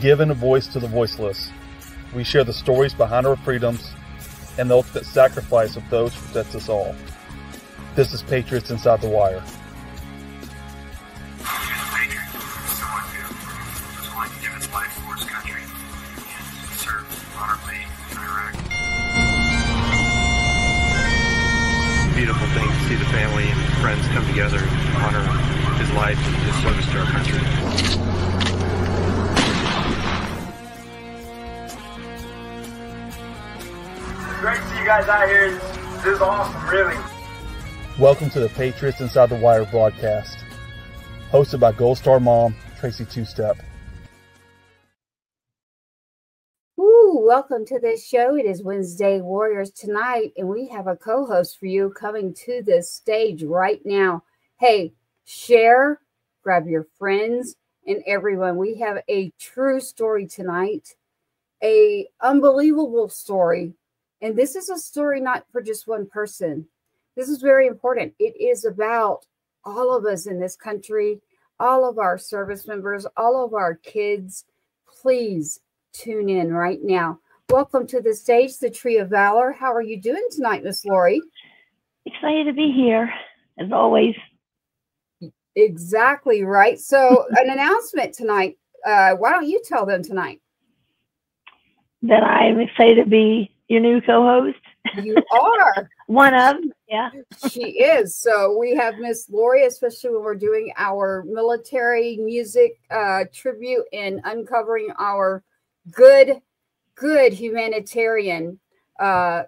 given a voice to the voiceless. We share the stories behind our freedoms and the ultimate sacrifice of those who protect us all. This is Patriots Inside the Wire. Beautiful thing to see the family and friends come together and honor his life and his service to our country. Great to see you guys out here. This is awesome, really. Welcome to the Patriots Inside the Wire broadcast, hosted by Gold Star Mom, Tracy Two-Step. Welcome to this show. It is Wednesday Warriors tonight, and we have a co-host for you coming to this stage right now. Hey, share, grab your friends and everyone. We have a true story tonight, a unbelievable story, and this is a story not for just one person. This is very important. It is about all of us in this country, all of our service members, all of our kids. Please tune in right now. Welcome to the stage, the Tree of Valor. How are you doing tonight, Miss Lori? Excited to be here, as always. Exactly right. So, an announcement tonight. Why don't you tell them tonight? That I'm excited to be your new co-host. You are. One of them, yeah. She is. So, we have Miss Lori, especially when we're doing our military music tribute and uncovering our good humanitarian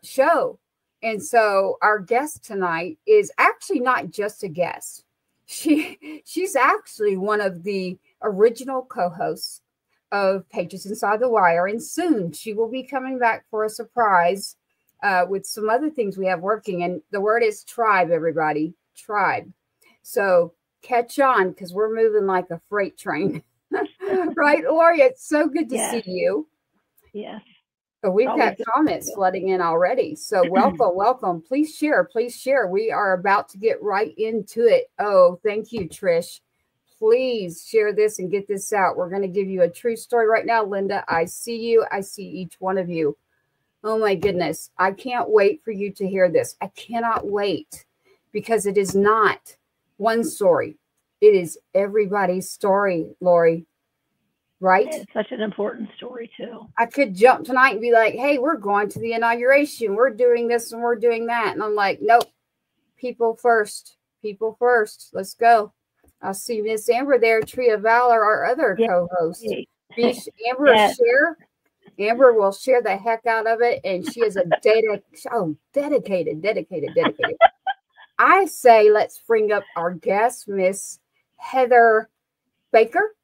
show. And so our guest tonight is actually not just a guest. She's actually one of the original co-hosts of Patriots Inside the Wire. And soon she will be coming back for a surprise with some other things we have working. And the word is tribe, everybody. Tribe. So catch on, because we're moving like a freight train. Right, Lori? It's so good to see you. Yes. So we've got comments flooding in already. So welcome. Please share. We are about to get right into it. Oh, thank you, Trish. Please share this and get this out. We're going to give you a true story right now. Linda, I see you. I see each one of you. Oh, my goodness. I can't wait for you to hear this. I cannot wait, because it is not one story. It is everybody's story, Lori. Right? It's such an important story, too. I could jump tonight and be like, hey, we're going to the inauguration. We're doing this and we're doing that. And I'm like, nope. People first. Let's go. I'll see Miss Amber there, Tree of Valor, our other co-host. Amber, share. Amber will share the heck out of it. And she is a dedicated. I say let's bring up our guest, Miss Heather Baker.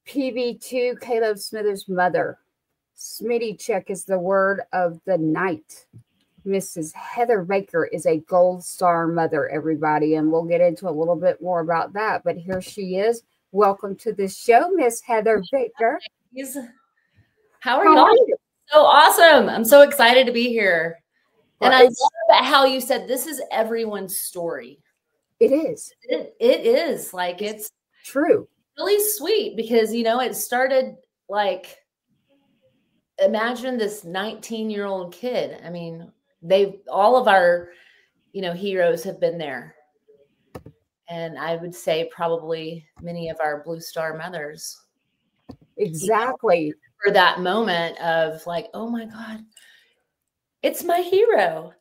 PB2, Caleb Smithers' mother. SmittyCheck is the word of the night. Mrs. Heather Baker is a Gold Star mother, everybody, and we'll get into a little bit more about that. But here she is. Welcome to the show, Miss Heather Baker. How are you? So awesome. I'm so excited to be here. And I love how you said this is everyone's story. It is. It is. Like, it's true. Really sweet, because it started like, imagine this 19-year-old kid. I mean, all of our heroes have been there, and I would say probably many of our Blue Star mothers, exactly, for that moment of like, oh my God, it's my hero.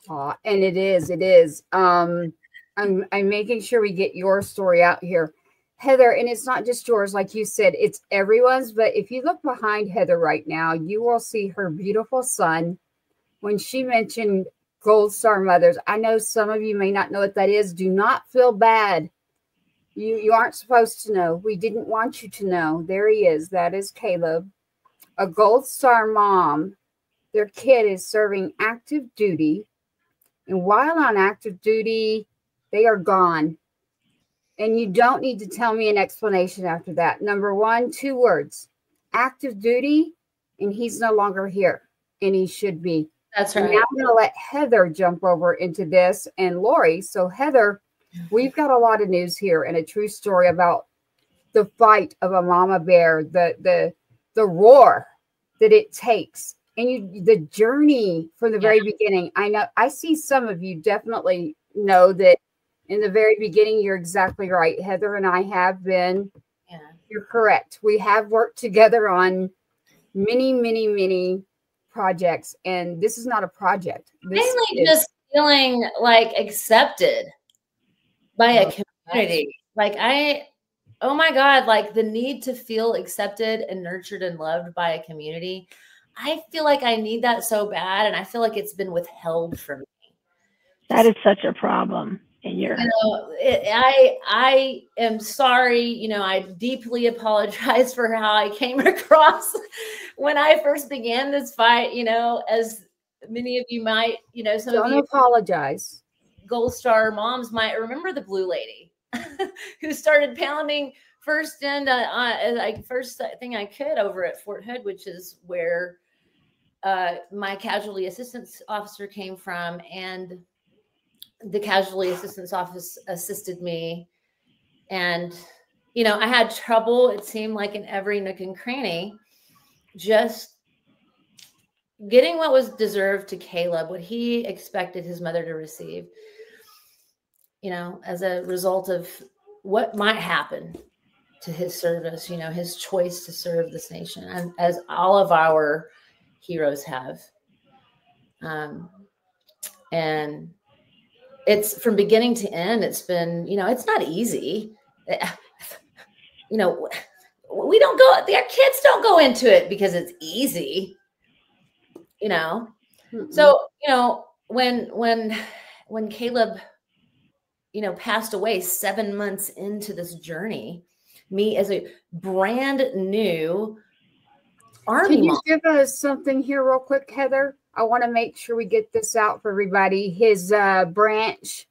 And it is I'm making sure we get your story out here, Heather, and it's not just yours, like you said, it's everyone's. But if you look behind Heather right now, you will see her beautiful son. When she mentioned Gold Star mothers, I know some of you may not know what that is. Do not feel bad. You aren't supposed to know. We didn't want you to know. There he is. That is Caleb, a Gold Star mom. Their kid is serving active duty. And while on active duty, they are gone. And you don't need to tell me an explanation after that. Number one, 2 words, active duty, and he's no longer here, and he should be. That's right. And now I'm going to let Heather jump over into this, and Lori. So Heather, we've got a lot of news here and a true story about the fight of a mama bear, the roar that it takes, and the journey from the very beginning. I know, I see some of you definitely know that in the very beginning, you're exactly right. Heather and I have been, you're correct. We have worked together on many, many, many projects, and this is not a project. This Mainly is just feeling like accepted by a community. Like oh my God, like the need to feel accepted and nurtured and loved by a community. I feel like I need that so bad, and I feel like it's been withheld from me. That is such a problem in your. I am sorry. You know, I deeply apologize for how I came across when I first began this fight. You know, as many of you might, you know, some of you apologize. Gold Star moms might remember the blue lady who started pounding first first thing I could over at Fort Hood, which is where my casualty assistance officer came from, and the casualty assistance office assisted me. And, you know, I had trouble, it seemed like, in every nook and cranny, just getting what was deserved to Caleb, what he expected his mother to receive, you know, as a result of what might happen to his service, you know, his choice to serve this nation, and as all of our heroes have. And it's from beginning to end, it's been, you know, it's not easy. You know, we don't go, their kids don't go into it because it's easy, you know? Mm-hmm. So, you know, when Caleb, you know, passed away 7 months into this journey, me as a brand new Army Can you mom. give us something here real quick, Heather? I want to make sure we get this out for everybody. His branch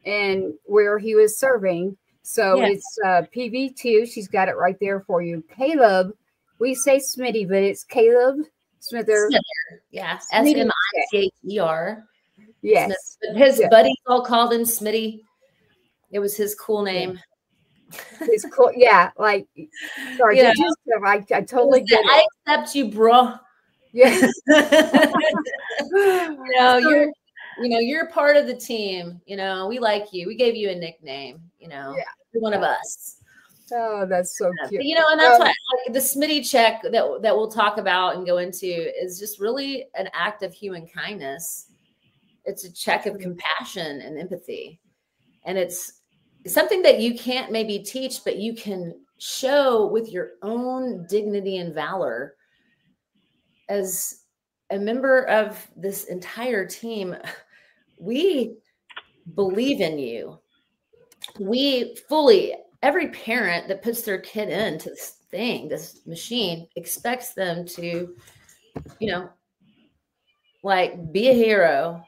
and where he was serving. So it's PV2. She's got it right there for you. Caleb, we say Smitty, but it's Caleb Smither. Yeah, SmittyCheck. Yes. His buddies all called him Smitty. It was his cool name. It's cool. Yeah, like, sorry, I totally get it. I accept you, bro. Yes. You're part of the team. You know, we like you. We gave you a nickname. You know, you're one of us. Oh, that's so cute. But, you know, and that's why the SmittyCheck that we'll talk about and go into is just really an act of human kindness. It's a check of compassion and empathy, and it's something that you can't maybe teach, but you can show with your own dignity and valor. As a member of this entire team, we believe in you. We fully, every parent that puts their kid into this machine, expects them to, you know, like, be a hero.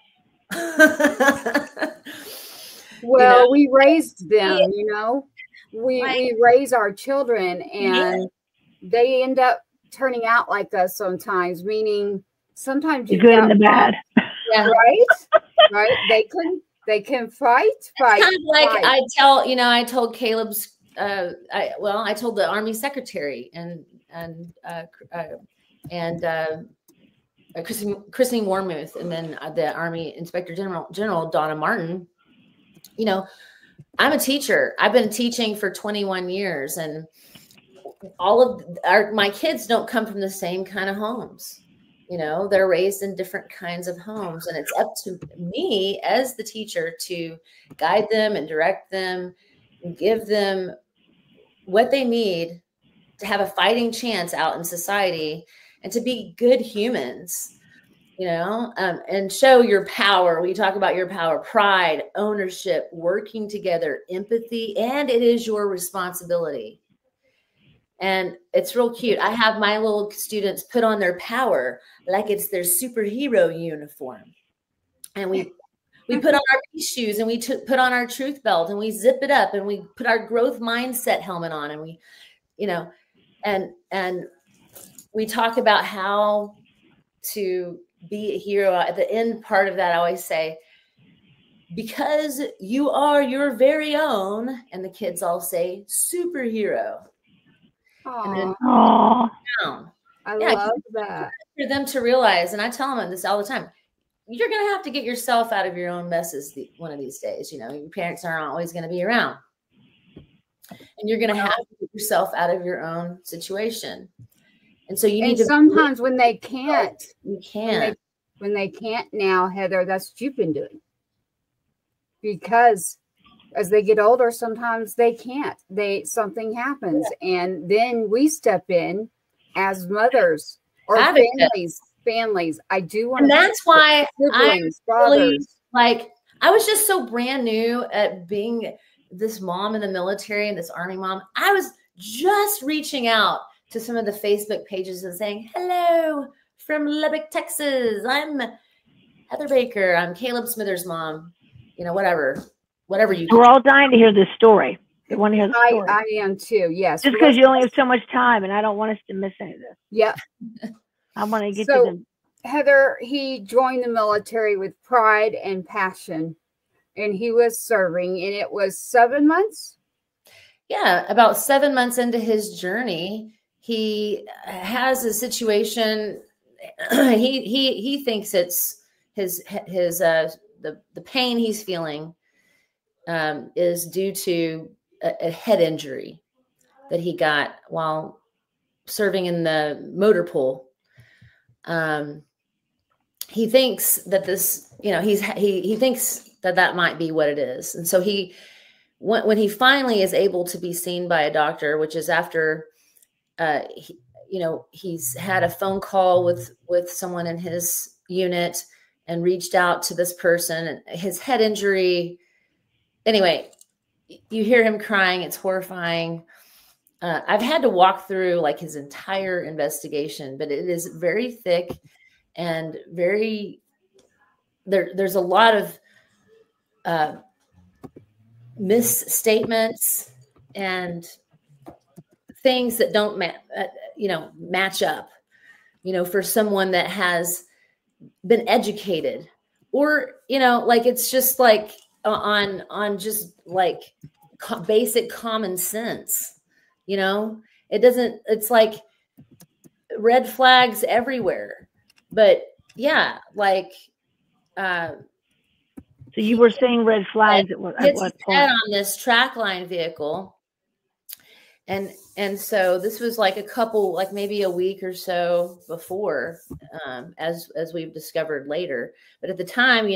Well, you know, we raised them, you know, we raise our children, and they end up turning out like us sometimes, meaning sometimes you've got the bad. Yeah. Right. They can fight. Kind of like fight. I told Caleb's I told the Army secretary and Christine Warmuth, and then the Army Inspector General Donna Martin. You know, I'm a teacher. I've been teaching for 21 years, and all of my kids don't come from the same kind of homes. You know, they're raised in different kinds of homes, and it's up to me as the teacher to guide them and direct them and give them what they need to have a fighting chance out in society and to be good humans. You know, and show your power. We talk about your power, pride, ownership, working together, empathy, and it is your responsibility. And it's real cute. I have my little students put on their power like it's their superhero uniform. And we put on our peace shoes, and we put on our truth belt, and we zip it up, and we put our growth mindset helmet on, and we, you know, and we talk about how to be a hero. At the end part of that, I always say, because you are your very own, and the kids all say superhero. And then down. I love that. For them to realize, and I tell them this all the time, you're going to have to get yourself out of your own messes one of these days. You know, your parents aren't always going to be around. And you're going to have to get yourself out of your own situation. And so you need to. Sometimes when they can't, you can't. When they can't now, Heather, that's what you've been doing. Because as they get older, sometimes they can't. Something happens. And then we step in as mothers or families. I do want to. And that's why siblings, I was just so brand new at being this mom in the military and this Army mom. I was just reaching out to some of the Facebook pages and saying, hello from Lubbock, Texas. I'm Heather Baker. I'm Caleb Smithers' mom. You know, whatever you. We're all dying to hear this story. They want to hear the story. I am too. Yes. Just because you only have so much time, and I don't want us to miss any of this. Yeah. I want to get to them. Heather, he joined the military with pride and passion, and he was serving, and it was 7 months. Yeah, about 7 months into his journey, he has a situation. He thinks it's the pain he's feeling is due to a head injury that he got while serving in the motor pool. He thinks that this, you know, he thinks that might be what it is. And so when he finally is able to be seen by a doctor, which is after, he's had a phone call with someone in his unit and reached out to this person, and his head injury. Anyway, you hear him crying. It's horrifying. I've had to walk through like his entire investigation, but it is very thick and there's a lot of misstatements and things that don't match up, for someone that has been educated, or, like, it's just like on just like basic common sense, it's like red flags everywhere. But yeah, like, so you were seeing red flags at what point? On this trackline vehicle. And so this was like maybe a week or so before, as we've discovered later. But at the time,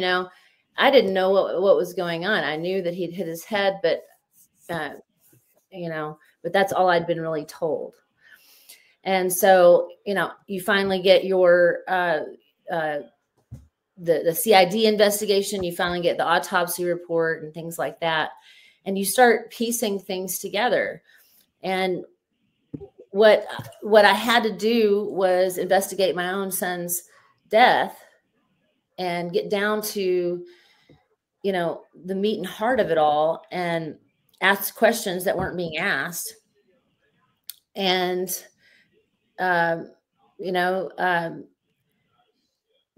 I didn't know what was going on. I knew that he'd hit his head, but that's all I'd been really told. And so, you finally get your the CID investigation. You finally get the autopsy report and things like that, and you start piecing things together. And what I had to do was investigate my own son's death and get down to, the meat and heart of it all, and ask questions that weren't being asked. And, there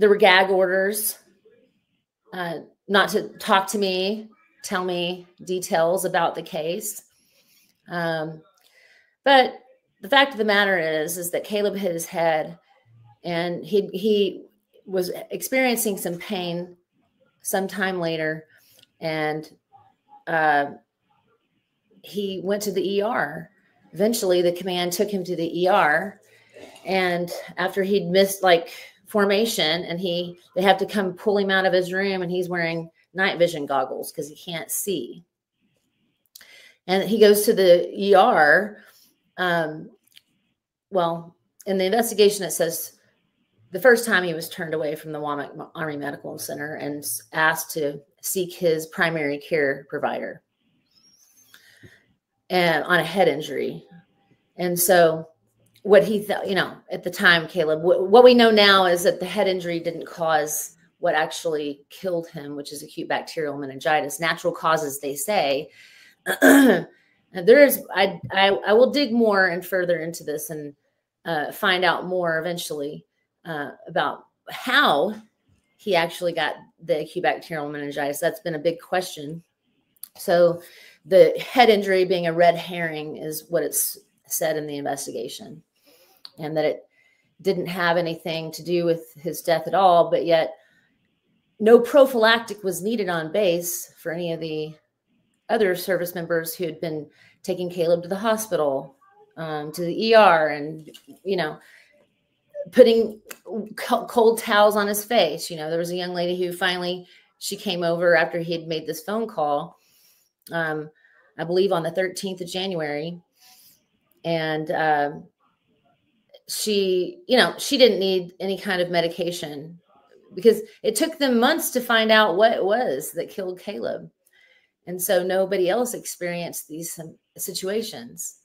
were gag orders, not to talk to me, tell me details about the case. But the fact of the matter is that Caleb hit his head, and he was experiencing some pain sometime later, and he went to the ER. Eventually, the command took him to the ER, and after he'd missed formation, and they have to come pull him out of his room, and he's wearing night vision goggles because he can't see. And he goes to the ER. Well, in the investigation, it says the first time he was turned away from the Womack Army Medical Center and asked to seek his primary care provider and on a head injury. And so what he thought, at the time, Caleb, what we know now is that the head injury didn't cause what actually killed him, which is acute bacterial meningitis. Natural causes, they say. I will dig more and further into this and find out more eventually about how he actually got the acute bacterial meningitis. That's been a big question. So the head injury being a red herring is what it's said in the investigation, and that it didn't have anything to do with his death at all, but yet no prophylactic was needed on base for any of the other service members who had been taking Caleb to the hospital, to the ER, and, you know, putting cold towels on his face. You know, there was a young lady who finally, she came over after he had made this phone call, I believe on the 13th of January. And she, you know, she didn't need any kind of medication because it took them months to find out what it was that killed Caleb. And so nobody else experienced these situations.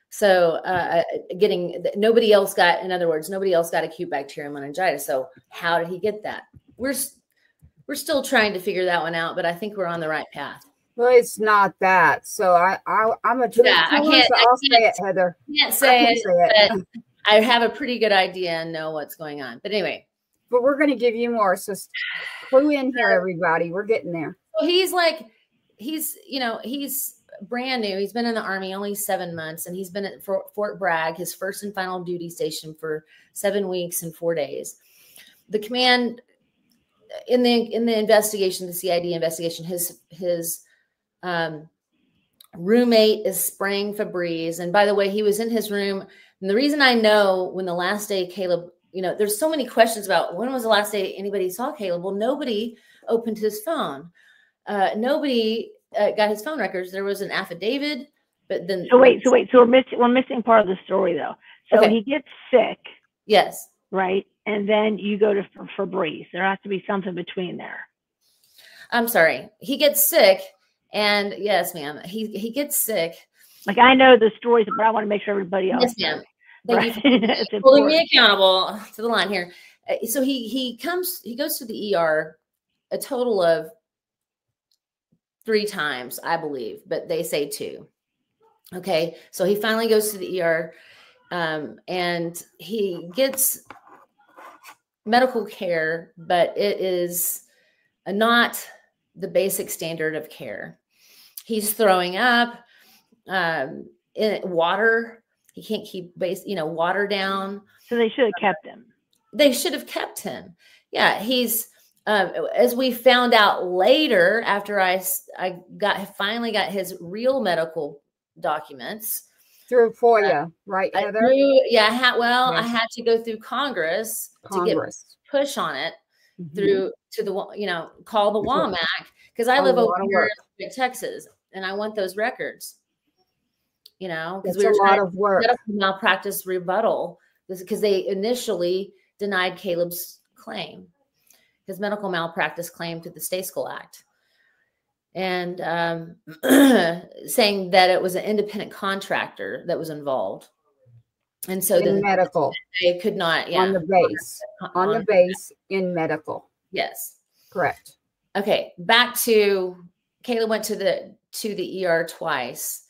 So nobody else got, in other words, nobody else got acute bacterial meningitis. So how did he get that? We're still trying to figure that one out, but I think we're on the right path. Well, it's not that. So I'm a truth teller, so I'll say it, Heather. I can't say it, but I have a pretty good idea and know what's going on. But anyway. But we're going to give you more. So clue in here, everybody. We're getting there. So he's brand new. He's been in the Army only 7 months, and he's been at Fort Bragg, his first and final duty station, for 7 weeks and 4 days. The command in the investigation, the CID investigation, his roommate is spraying Febreze. And by the way, he was in his room. And the reason I know when the last day Caleb, you know, there's so many questions about when was the last day anybody saw Caleb. Well, nobody opened his phone. Nobody got his phone records. There was an affidavit, but then. So wait. So we're missing part of the story though. So okay. He gets sick. Yes. Right. And then you go to Febreze. There has to be something between there. I'm sorry. He gets sick. And yes, ma'am, he gets sick. Like, I know the stories, but I want to make sure everybody else. Yes, ma'am. Thank you for holding me accountable to the line here. So he goes to the ER a total of 3 times, I believe, but they say 2. Okay. So he finally goes to the ER, and he gets medical care, but it is not the basic standard of care. He's throwing up, in water. He can't keep water down. So they should have kept him. They should have kept him. Yeah. He's, as we found out later, after I finally got his real medical documents through FOIA, right, Heather? I had to go through Congress to get push on it. Through to the, call the WAMAC, because I live over here in Texas, and I want those records, because we were trying to do medical malpractice rebuttal, because they initially denied Caleb's claim, his medical malpractice claim to the State School Act, and saying that it was an independent contractor that was involved. And so in medical, they could not, on the base in medical. Yes. Correct. Okay. Back to Caleb went to the ER twice,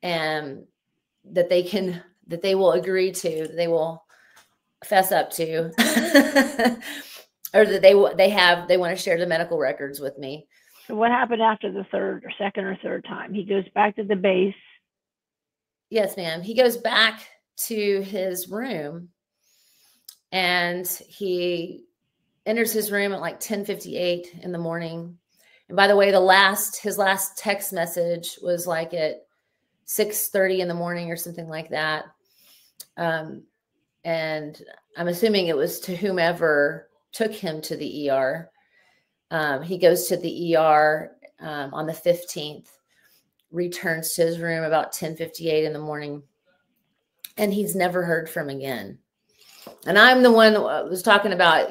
and that they will agree to, they will fess up to, or that they want to share the medical records with me. So what happened after the second or third time? He goes back to the base. Yes, ma'am. He goes back to his room, and he enters his room at like 10:58 in the morning. And by the way, his last text message was like at 6:30 in the morning or something like that. And I'm assuming it was to whomever took him to the ER. He goes to the ER on the 15th, returns to his room about 10:58 in the morning. And he's never heard from again. And I'm the one that was talking about,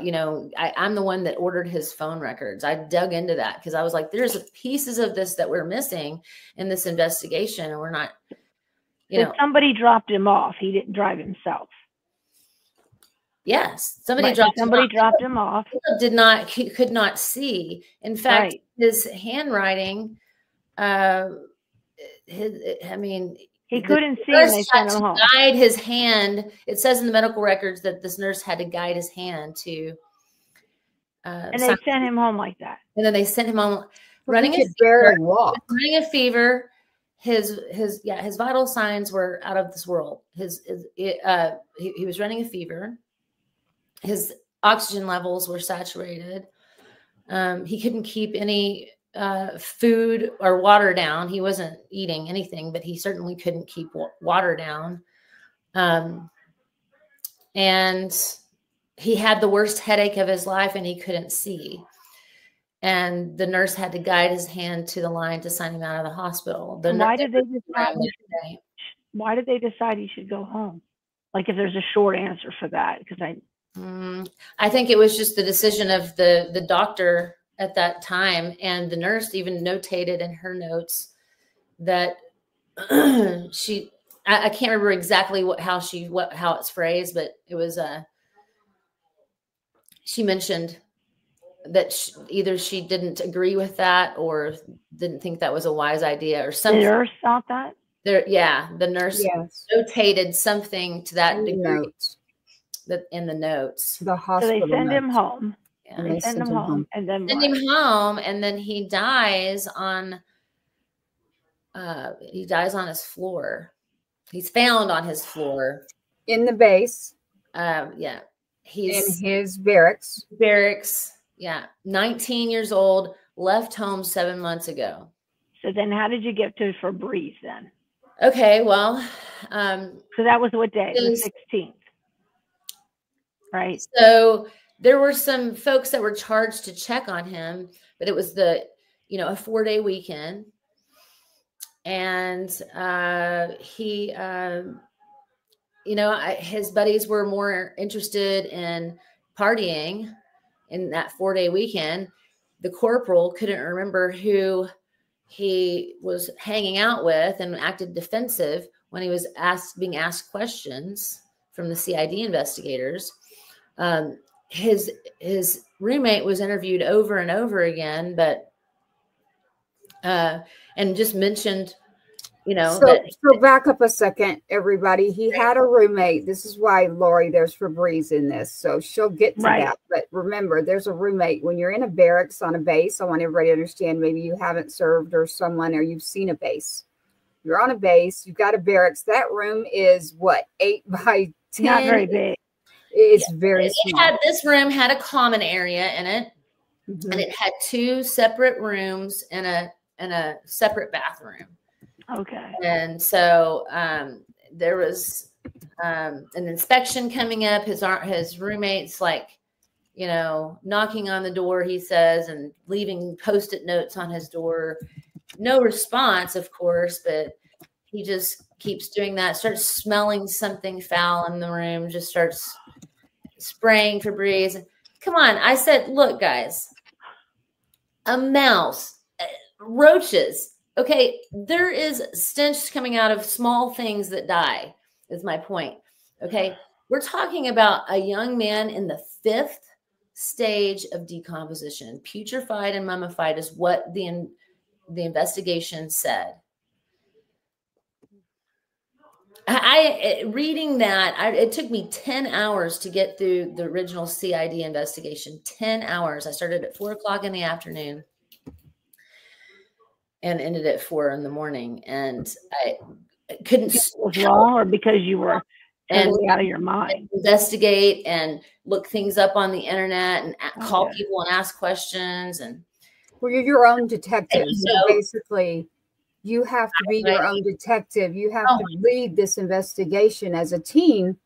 I'm the one that ordered his phone records. I dug into that because I was like, there's pieces of this that we're missing in this investigation. And we're not, So somebody dropped him off. He didn't drive himself. Yes. Somebody dropped him off. He could not see. In fact, his handwriting, he couldn't see, and they sent him home. Guide his hand. It says in the medical records that this nurse had to guide his hand to And they sent him home like that. And then they sent him home Running a barely walk. Running a fever. His vital signs were out of this world. He was running a fever. His oxygen levels were saturated. He couldn't keep any food or water down. He wasn't eating anything, but he certainly couldn't keep water down. And he had the worst headache of his life, and he couldn't see. And the nurse had to guide his hand to the line to sign him out of the hospital. Why did they decide he should go home? Like, if there's a short answer for that, because I think it was just the decision of the doctor at that time, and the nurse even notated in her notes that I can't remember exactly how it's phrased, but it was she mentioned that either she didn't agree with that or didn't think that was a wise idea or something. The nurse thought that? The nurse notated something to that degree in the notes. The hospital. So they send him home. Yeah. They send him home. And then send him home, and then he dies on his floor. He's found on his floor. In the base. He's in his barracks. Yeah. 19 years old, left home 7 months ago. So then how did you get to Febreze then? Okay, well. So that was what day? The 16th. Right. So there were some folks that were charged to check on him, but it was a 4-day weekend. And his buddies were more interested in partying in that 4-day weekend. The corporal couldn't remember who he was hanging out with and acted defensive when he was being asked questions from the CID investigators. His roommate was interviewed over and over again, but and just mentioned, So back up a second, everybody. He had a roommate. This is why, Lori, there's Febreze in this. So she'll get to that. But remember, there's a roommate. When you're in a barracks on a base, I want everybody to understand, maybe you haven't served or you've seen a base. You're on a base. You've got a barracks. That room is what, 8 by 10? Not very big. It's very small. This room had a common area in it, and it had 2 separate rooms and a separate bathroom. Okay. And so there was an inspection coming up. His roommate's knocking on the door, he says, and leaving Post-it notes on his door. No response, of course, but he just keeps doing that, starts smelling something foul in the room, just starts spraying Febreze. Come on. I said, look, guys, a mouse, roaches. Okay, there is stench coming out of small things that die, is my point. Okay, we're talking about a young man in the 5th stage of decomposition. Putrefied and mummified is what the investigation said. Reading that, it took me 10 hours to get through the original CID investigation. 10 hours. I started at 4 o'clock in the afternoon and ended at 4 in the morning. And I couldn't. Was wrong, or because you were totally out of your mind? Investigate and look things up on the internet and call people and ask questions. And well, you're your own detective. So basically, you have to be your own detective. You have to lead this investigation as a team,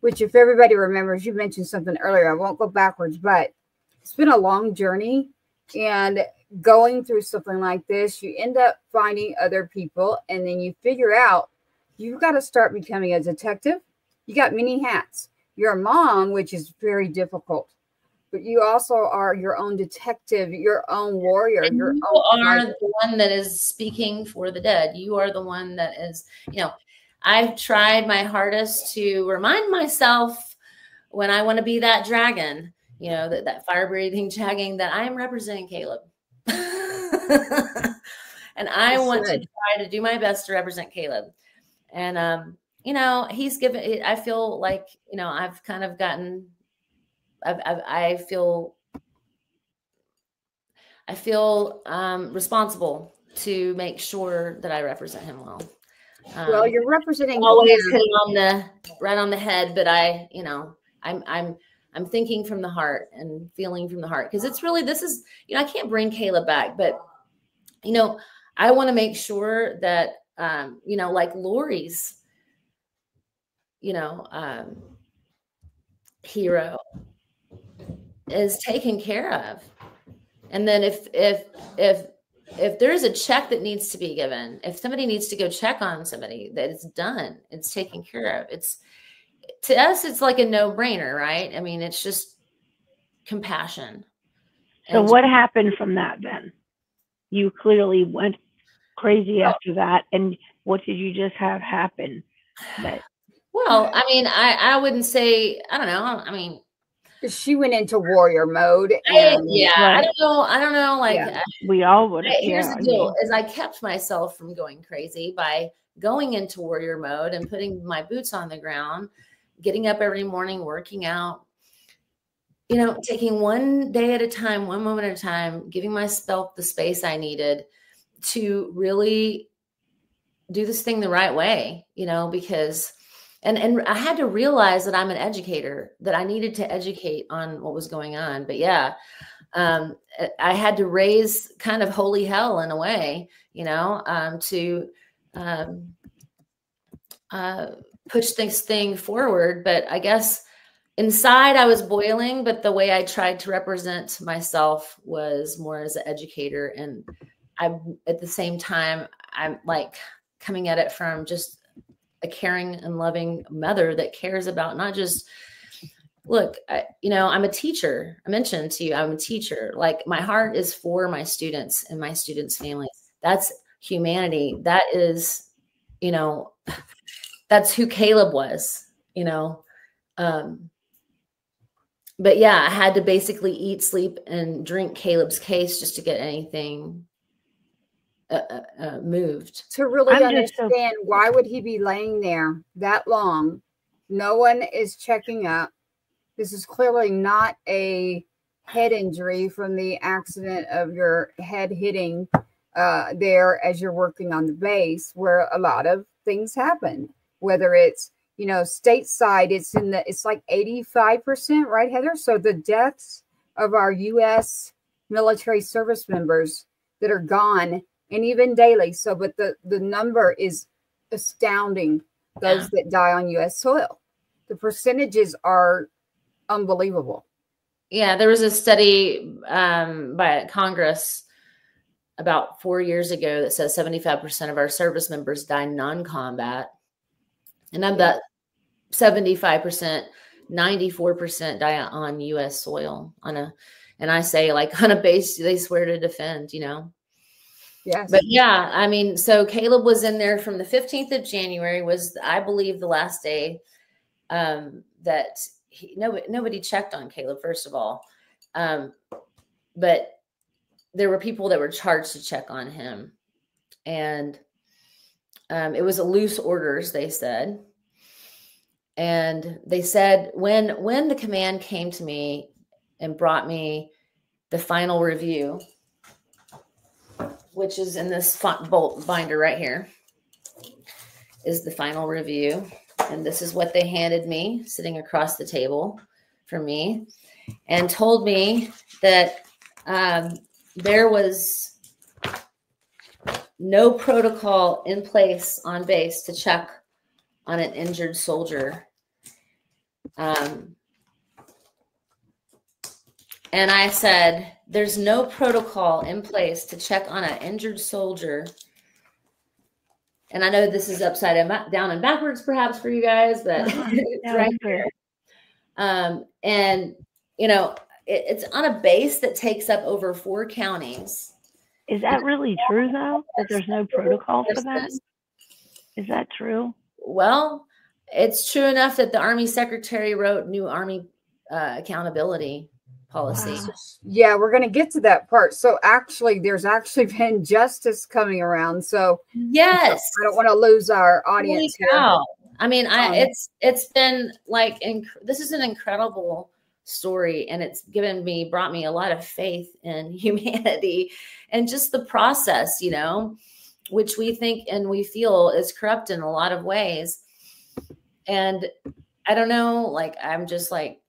which, if everybody remembers, you mentioned something earlier. I won't go backwards, but it's been a long journey. And going through something like this, you end up finding other people, and then you figure out you've got to start becoming a detective. You got many hats. You're a mom, which is very difficult. But you also are your own detective, your own warrior. And you are the one that is speaking for the dead. You are the one that is, I've tried my hardest to remind myself when I want to be that dragon, that fire-breathing dragon, that I am representing Caleb. And I want to try to do my best to represent Caleb. And, he's given, I feel like, I've kind of gotten, I feel I feel responsible to make sure that I represent him well. Well, you're representing always him. hit it right on the head, but I'm thinking from the heart and feeling from the heart, because it's really, this is, I can't bring Caleb back, but I want to make sure that like Lori's hero is taken care of. And then if there's a check that needs to be given, if somebody needs to go check on somebody, that it's done, it's taken care of. It's, to us, it's like a no-brainer, right? I mean, it's just compassion. So what happened from that then? You clearly went crazy after that. And what did you just have happen? Well, I mean, I wouldn't say, I don't know. I mean, she went into warrior mode. I don't know. Like, we all would. Here's the deal: is I kept myself from going crazy by going into warrior mode and putting my boots on the ground, getting up every morning, working out, taking one day at a time, one moment at a time, giving myself the space I needed to really do this thing the right way, because, and I had to realize that I'm an educator, that I needed to educate on what was going on. But I had to raise kind of holy hell in a way, to push this thing forward. But I guess inside I was boiling, but the way I tried to represent myself was more as an educator. And at the same time, I'm like coming at it from just a caring and loving mother that cares about not just, look, I'm a teacher. I mentioned to you, I'm a teacher. Like, my heart is for my students and my students' families. That's humanity. That is, that's who Caleb was, but I had to basically eat, sleep, and drink Caleb's case just to get anything moved. To really understand why would he be laying there that long? No one is checking up. This is clearly not a head injury from the accident of your head hitting there as you're working on the base, where a lot of things happen. Whether it's stateside, it's like 85%, right, Heather? So the deaths of our U.S. military service members that are gone, and even daily. So, but the number is astounding. Those that die on U.S. soil, the percentages are unbelievable. Yeah, there was a study by Congress about 4 years ago that says 75% of our service members die non-combat, and I'm about 75%, 94% die on U.S. soil and I say, like, on a base they swear to defend, Yes. But I mean, so Caleb was in there from the 15th of January was, I believe, the last day that nobody checked on Caleb, first of all. But there were people that were charged to check on him. And it was a loose orders, they said. And they said when the command came to me and brought me the final review, which is in this bolt binder right here, is the final review. And this is what they handed me sitting across the table from me, and told me that there was no protocol in place on base to check on an injured soldier. And I said, there's no protocol in place to check on an injured soldier. And I know this is upside down and backwards perhaps for you guys, but it's right here. And, it's on a base that takes up over 4 counties. Is that really true, though, that there's no protocol for that? Is that true? Well, it's true enough that the Army Secretary wrote new Army accountability policy. Wow. Yeah, we're going to get to that part. So actually, there's actually been justice coming around. So yes, I don't want to lose our audience here. I mean, it's been like, this is an incredible story, and it's brought me a lot of faith in humanity and just the process, you know, which we think and we feel is corrupt in a lot of ways. And I don't know, like, I'm just like,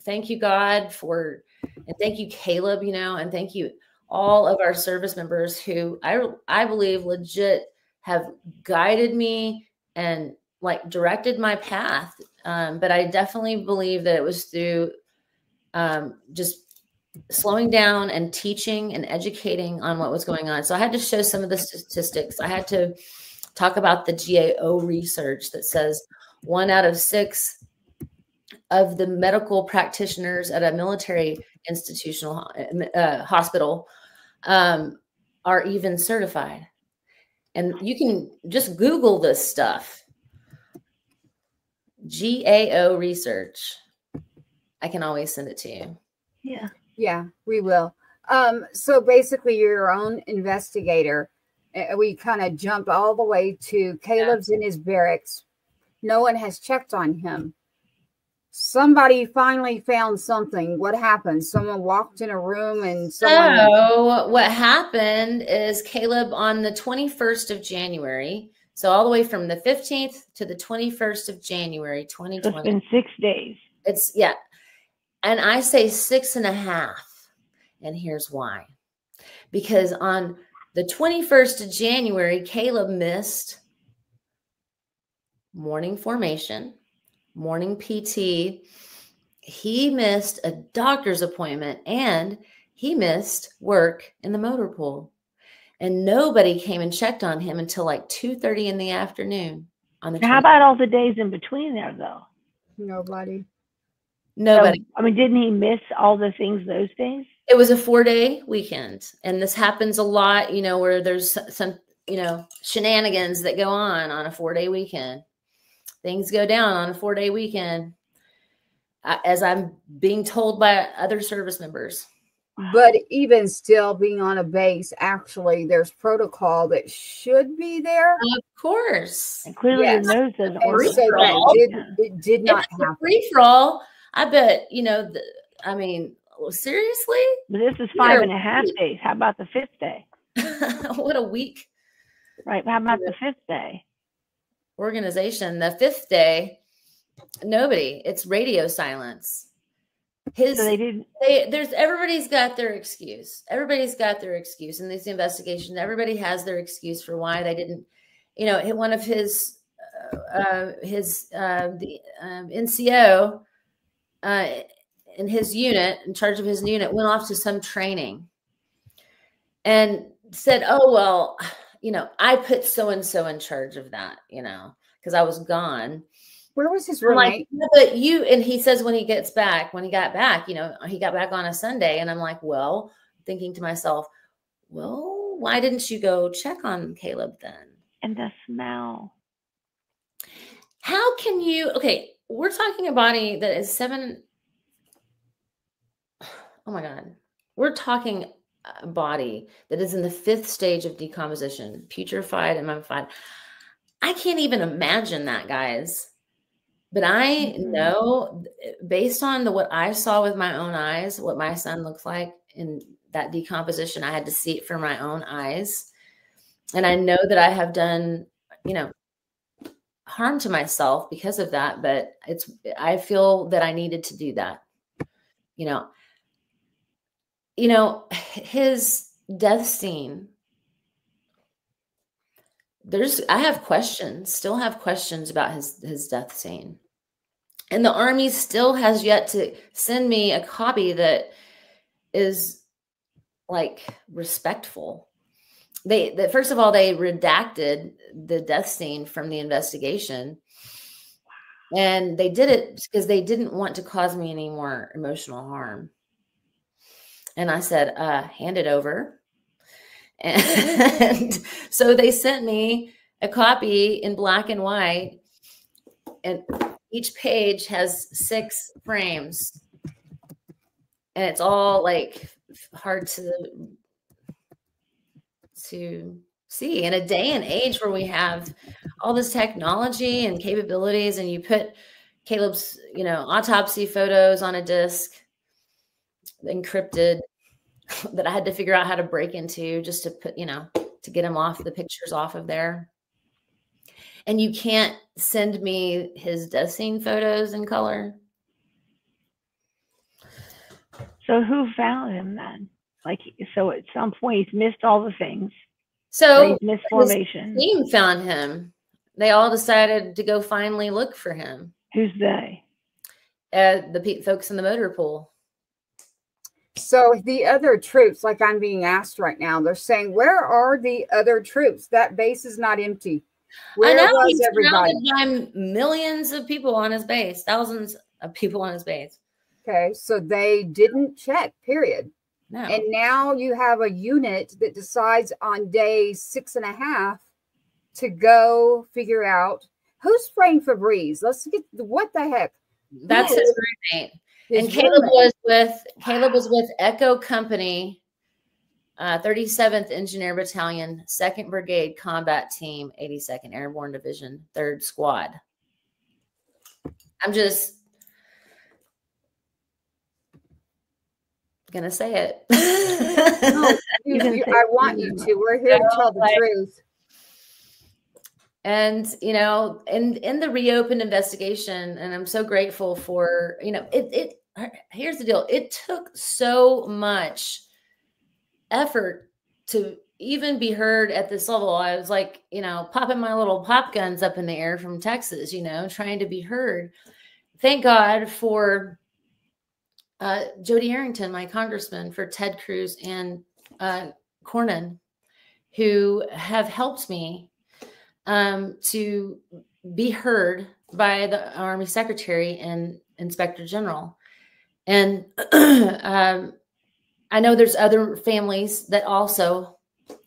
thank you, God, and thank you, Caleb, you know, and thank you all of our service members who I believe legit have guided me and like directed my path. But I definitely believe that it was through just slowing down and teaching and educating on what was going on. So I had to show some of the statistics. I had to talk about the GAO research that says 1 out of 6 of the medical practitioners at a military institutional hospital are even certified. And you can just Google this stuff. GAO research. I can always send it to you. Yeah. Yeah, we will. So basically you're your own investigator. We kind of jumped all the way to Caleb's in his barracks. No one has checked on him. Somebody finally found something. What happened? Someone walked in a room and someone... So what happened is Caleb on the 21st of January, so all the way from the 15th to the 21st of January, 2020. It's been 6 days. It's, yeah. And I say 6.5. And here's why. Because on the 21st of January, Caleb missed morning formation, morning PT. He missed a doctor's appointment and he missed work in the motor pool. And nobody came and checked on him until like 2:30 in the afternoon. On the How about all the days in between there, though? Nobody. Nobody. So, I mean, didn't he miss all the things those days? It was a 4-day weekend. And this happens a lot, you know, where there's some, you know, shenanigans that go on a 4-day weekend. Things go down on a 4-day weekend, as I'm being told by other service members. But even still, being on a base, actually, there's protocol that should be there. Of course. And clearly Yes. your nose doesn't And work. so it did not happen. Free for all. I bet, you know, I mean, seriously? But this is 5.5 days. How about the 5th day? What a week. Right. How about the 5th day? Organization. The 5th day, nobody. It's radio silence. So they didn't. Everybody's got their excuse. Everybody's got their excuse in this investigation. Everybody has their excuse for why they didn't. You know, one of his NCO in his unit, in charge of his unit, went off to some training and said, "Oh well, you know, I put so and so in charge of that, you know, because I was gone." Where was his Like, roommate? but and he says when he got back, you know, he got back on a Sunday. And I'm like, well, thinking to myself, well, why didn't you go check on Caleb then? And the smell. How can you, okay, we're talking a body that is 7. Oh my God. We're talking a body that is in the 5th stage of decomposition, putrefied and mummified. I can't even imagine that, guys. But I know, based on what I saw with my own eyes, what my son looks like in that decomposition, I had to see it for my own eyes. And I know that I have done, you know, harm to myself because of that. But I feel that I needed to do that. You know, his death scene. I have questions, still have questions about his death scene. And the Army still has yet to send me a copy that is like respectful. First of all, they redacted the death scene from the investigation. And they did it because they didn't want to cause me any more emotional harm. And I said, hand it over. And so they sent me a copy in black and white, and each page has 6 frames, and it's all like hard to see in a day and age where we have all this technology and capabilities, and you put Caleb's, autopsy photos on a disc, encrypted, that I had to figure out how to break into just to put, to get him off the pictures off of there. And you can't send me his death scene photos in color. So who found him then? Like, so at some point he's missed all the things. So he's missed formation. His team found him. They all decided to go finally look for him. Who's they? The folks in the motor pool. So the other troops, like I'm being asked right now, they're saying, where are the other troops? That base is not empty. Where was everybody? By millions of people on his base, thousands of people on his base. Okay, so they didn't check, period. No. And now you have a unit that decides on day 6.5 to go figure out who's spraying Febreze. Let's get what the heck. That's his roommate. And Caleb was with Echo Company, 37th Engineer Battalion, 2nd Brigade Combat Team, 82nd Airborne Division, 3rd Squad. I'm just gonna say it. No, I want you to. We're here to tell the truth. And, in the reopened investigation, and I'm so grateful for, here's the deal. It took so much effort to even be heard at this level. I was like, popping my little pop guns up in the air from Texas, trying to be heard. Thank God for Jody Arrington, my congressman, for Ted Cruz and Cornyn, who have helped me to be heard by the Army Secretary and Inspector General. And I know there's other families that also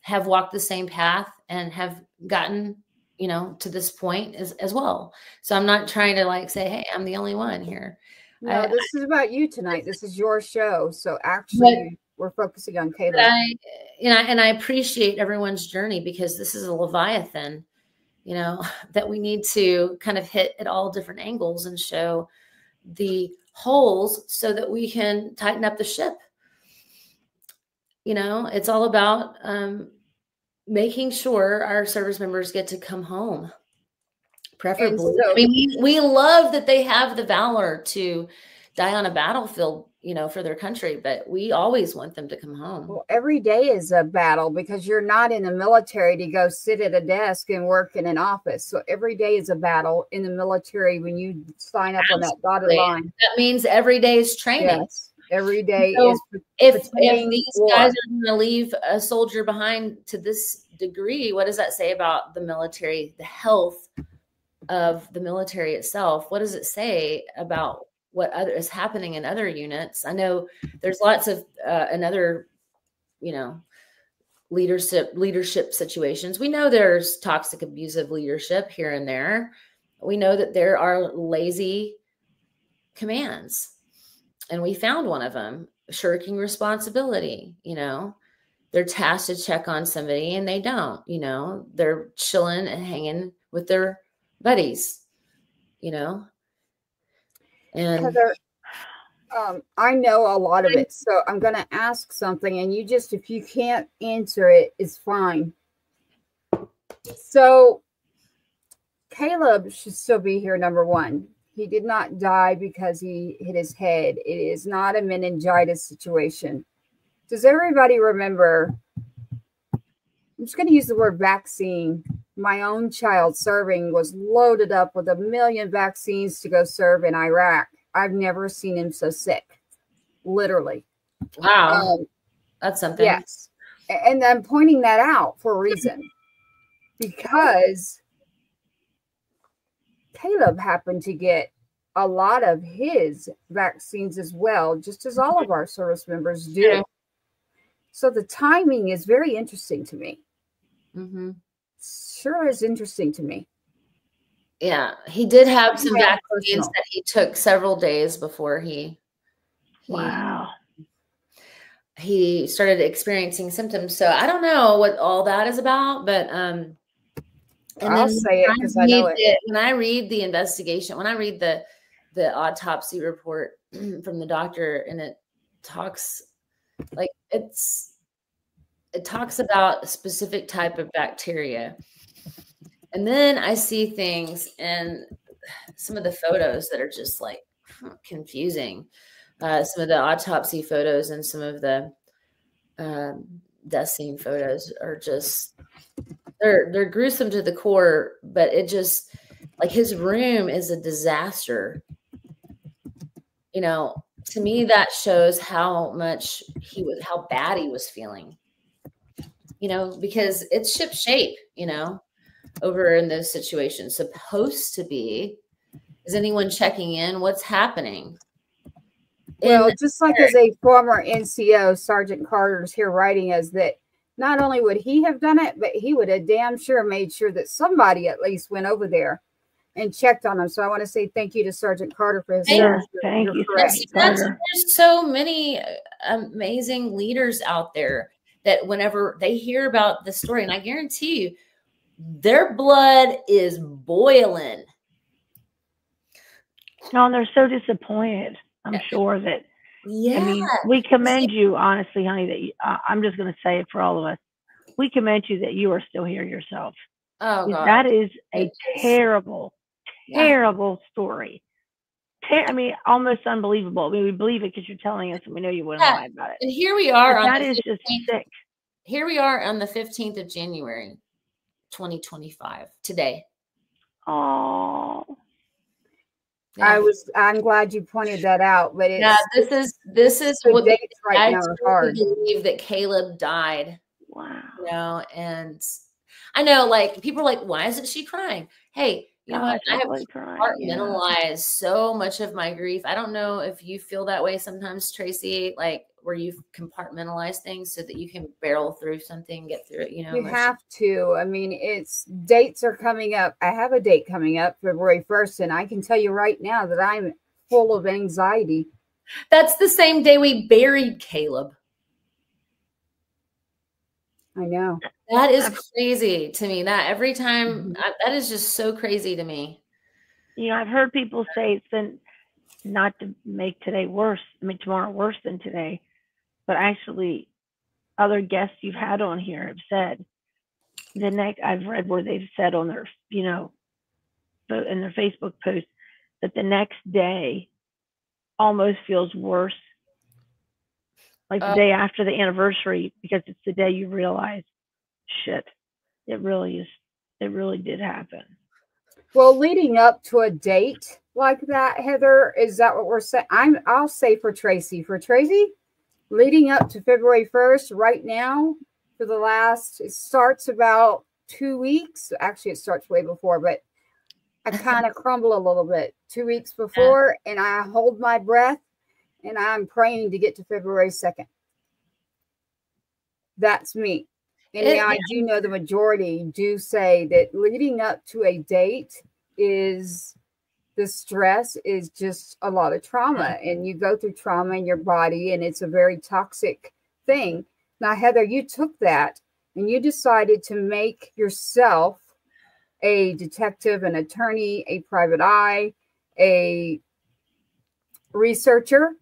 have walked the same path and have gotten, to this point as well. So I'm not trying to say, hey, I'm the only one here. No, this is about you tonight. This is your show. So actually we're focusing on Caleb. I appreciate everyone's journey, because this is a Leviathan, that we need to kind of hit at all different angles and show the holes so that we can tighten up the ship. It's all about making sure our service members get to come home, preferably. So, we love that they have the valor to die on a battlefield, for their country, but we always want them to come home. Well, every day is a battle, because you're not in the military to go sit at a desk and work in an office. So every day is a battle in the military when you sign up on that dotted line. That means every day is training. Yes. Every day So is. If these guys are going to leave a soldier behind to this degree, what does that say about the military, the health of the military itself? What does it say about what is happening in other units? I know there's lots of another, leadership situations. We know there's toxic, abusive leadership here and there. We know that there are lazy commands. And we found one of them, shirking responsibility. They're tasked to check on somebody and they don't, they're chilling and hanging with their buddies, And Heather, I know a lot of it, so I'm going to ask something, and if you can't answer it, it's fine. So Caleb should still be here, number one. He did not die because he hit his head. It is not a meningitis situation. Does everybody remember? I'm just going to use the word vaccine. My own child serving was loaded up with 1 million vaccines to go serve in Iraq. I've never seen him so sick. Literally. Wow. That's something. Yes. And I'm pointing that out for a reason. Because Caleb happened to get a lot of his vaccines as well, just as all of our service members do. Yeah. So the timing is very interesting to me. Mm-hmm. Sure is interesting to me. Yeah, he did have some vaccines that he took several days before he started experiencing symptoms. So I don't know what all that is about, but I'll say it because I know it. When I read the investigation, when I read the the autopsy report from the doctor, and it talks like it talks about a specific type of bacteria. And then I see things in some of the photos that are just like confusing. Some of the autopsy photos and some of the death scene photos are just, they're gruesome to the core, but it just, like, his room is a disaster. You know, to me, that shows how much how bad he was feeling, you know, because it's ship shape, you know, over in those situations. Supposed to be, is anyone checking in? What's happening? Well, just like as a former NCO, Sergeant Carter's here writing us that not only would he have done it, but he would have damn sure made sure that somebody at least went over there and checked on him. So I want to say thank you to Sergeant Carter for his service. Thank you. There's so many amazing leaders out there that whenever they hear about the story, and I guarantee you, their blood is boiling. No, and they're so disappointed. I'm sure that. Yeah. I mean, we commend you, honestly, honey. That you, I'm just going to say it for all of us. We commend you that you are still here yourself. Oh, God. That is a terrible, terrible story. I mean, almost unbelievable. I mean, we believe it because you're telling us, and we know you wouldn't lie about it. And here we are. That is just sick. Here we are on the 15th of January, 2025. Today. Oh. Yeah. I'm glad you pointed that out, but it's, this is what dates right now are hard. Believe that Caleb died. Wow. You know, and I know, like, people are like, why isn't she crying? Hey, you know what? I have compartmentalized so much of my grief. I don't know if you feel that way sometimes, Tracy, like where you compartmentalize things so that you can barrel through something, get through it, you know. You have to. I mean, dates are coming up. I have a date coming up February 1st, and I can tell you right now that I'm full of anxiety. That's the same day we buried Caleb. I know. That is crazy to me. That every time, that is just so crazy to me. You know, I've heard people say it's been, not to make today worse, I mean, tomorrow worse than today, but actually other guests you've had on here have said I've read where they've said on their, you know, in their Facebook post that the next day almost feels worse. Like the day after the anniversary, because it's the day you realize, shit, it really did happen. Well, leading up to a date like that, Heather, is that what we're saying? I'll say for Tracy, leading up to February 1st, right now, it starts about 2 weeks. Actually, it starts way before, but I kind of crumble a little bit 2 weeks before, and I hold my breath, and I'm praying to get to February 2nd. That's me. And now I do know the majority do say that leading up to a date is the stress is just a lot of trauma, and you go through trauma in your body, and it's a very toxic thing. Now, Heather, you took that and you decided to make yourself a detective, an attorney, a private eye, a researcher,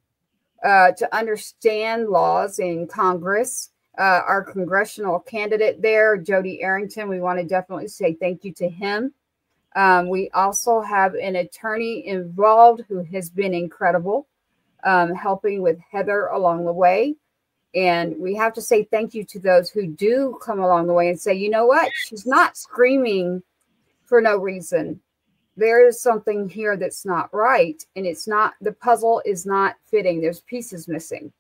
to understand laws in Congress. Our congressional candidate there, Jody Arrington, we want to definitely say thank you to him. We also have an attorney involved who has been incredible, helping with Heather along the way. And we have to say thank you to those who do come along the way and say, you know what? She's not screaming for no reason. There is something here that's not right. And it's not, the puzzle is not fitting. There's pieces missing.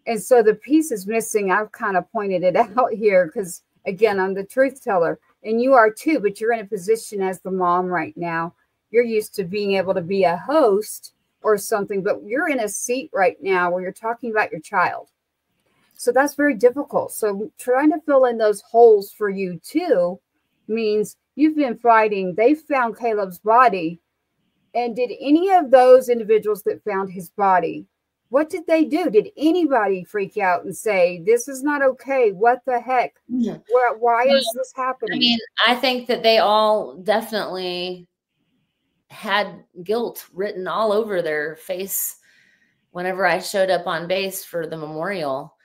And so the pieces missing, I've kind of pointed it out here because, again, I'm the truth teller. And you are too, but you're in a position as the mom right now. You're used to being able to be a host or something, but you're in a seat right now where you're talking about your child. So that's very difficult. So trying to fill in those holes for you too means you've been fighting. They found Caleb's body. And did any of those individuals that found his body, what did they do? Did anybody freak out and say, this is not okay? What the heck? Why is this happening? I mean, I think that they all definitely had guilt written all over their face whenever I showed up on base for the memorial.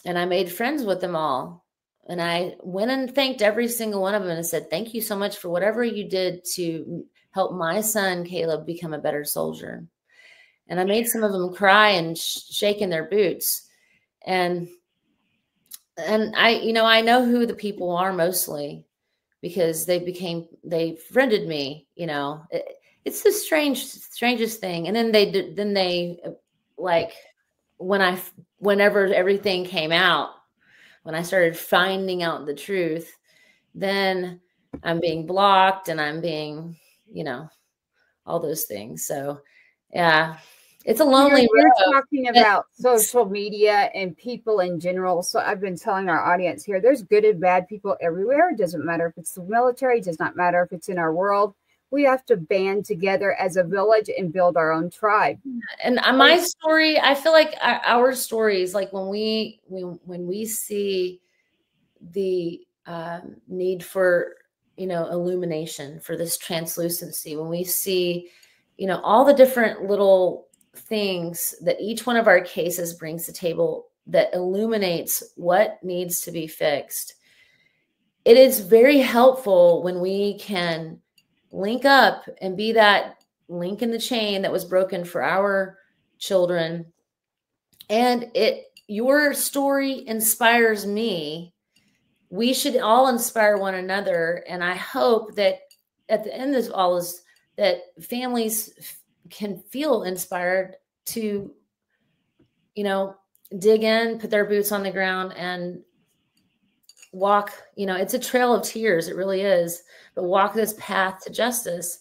And I made friends with them all. And I went and thanked every single one of them and said, thank you so much for whatever you did to help my son, Caleb, become a better soldier. And I made some of them cry and shake in their boots. And I know who the people are mostly, because they friended me, it's the strangest thing. And then they like, whenever everything came out, when I started finding out the truth, then I'm being blocked and I'm being, all those things. So yeah, it's a lonely road. You're talking about social media and people in general. So I've been telling our audience here, there's good and bad people everywhere. It doesn't matter if it's the military, it does not matter if it's in our world. We have to band together as a village and build our own tribe. And my story, I feel like our stories, like when we see the need for, illumination, for this translucency, when we see, all the different little things that each one of our cases brings to the table that illuminates what needs to be fixed, it is very helpful when we can link up and be that link in the chain that was broken for our children. And your story inspires me. We should all inspire one another. And I hope that at the end of all this, that families can feel inspired to, dig in, put their boots on the ground and walk. It's a trail of tears. It really is. But walk this path to justice.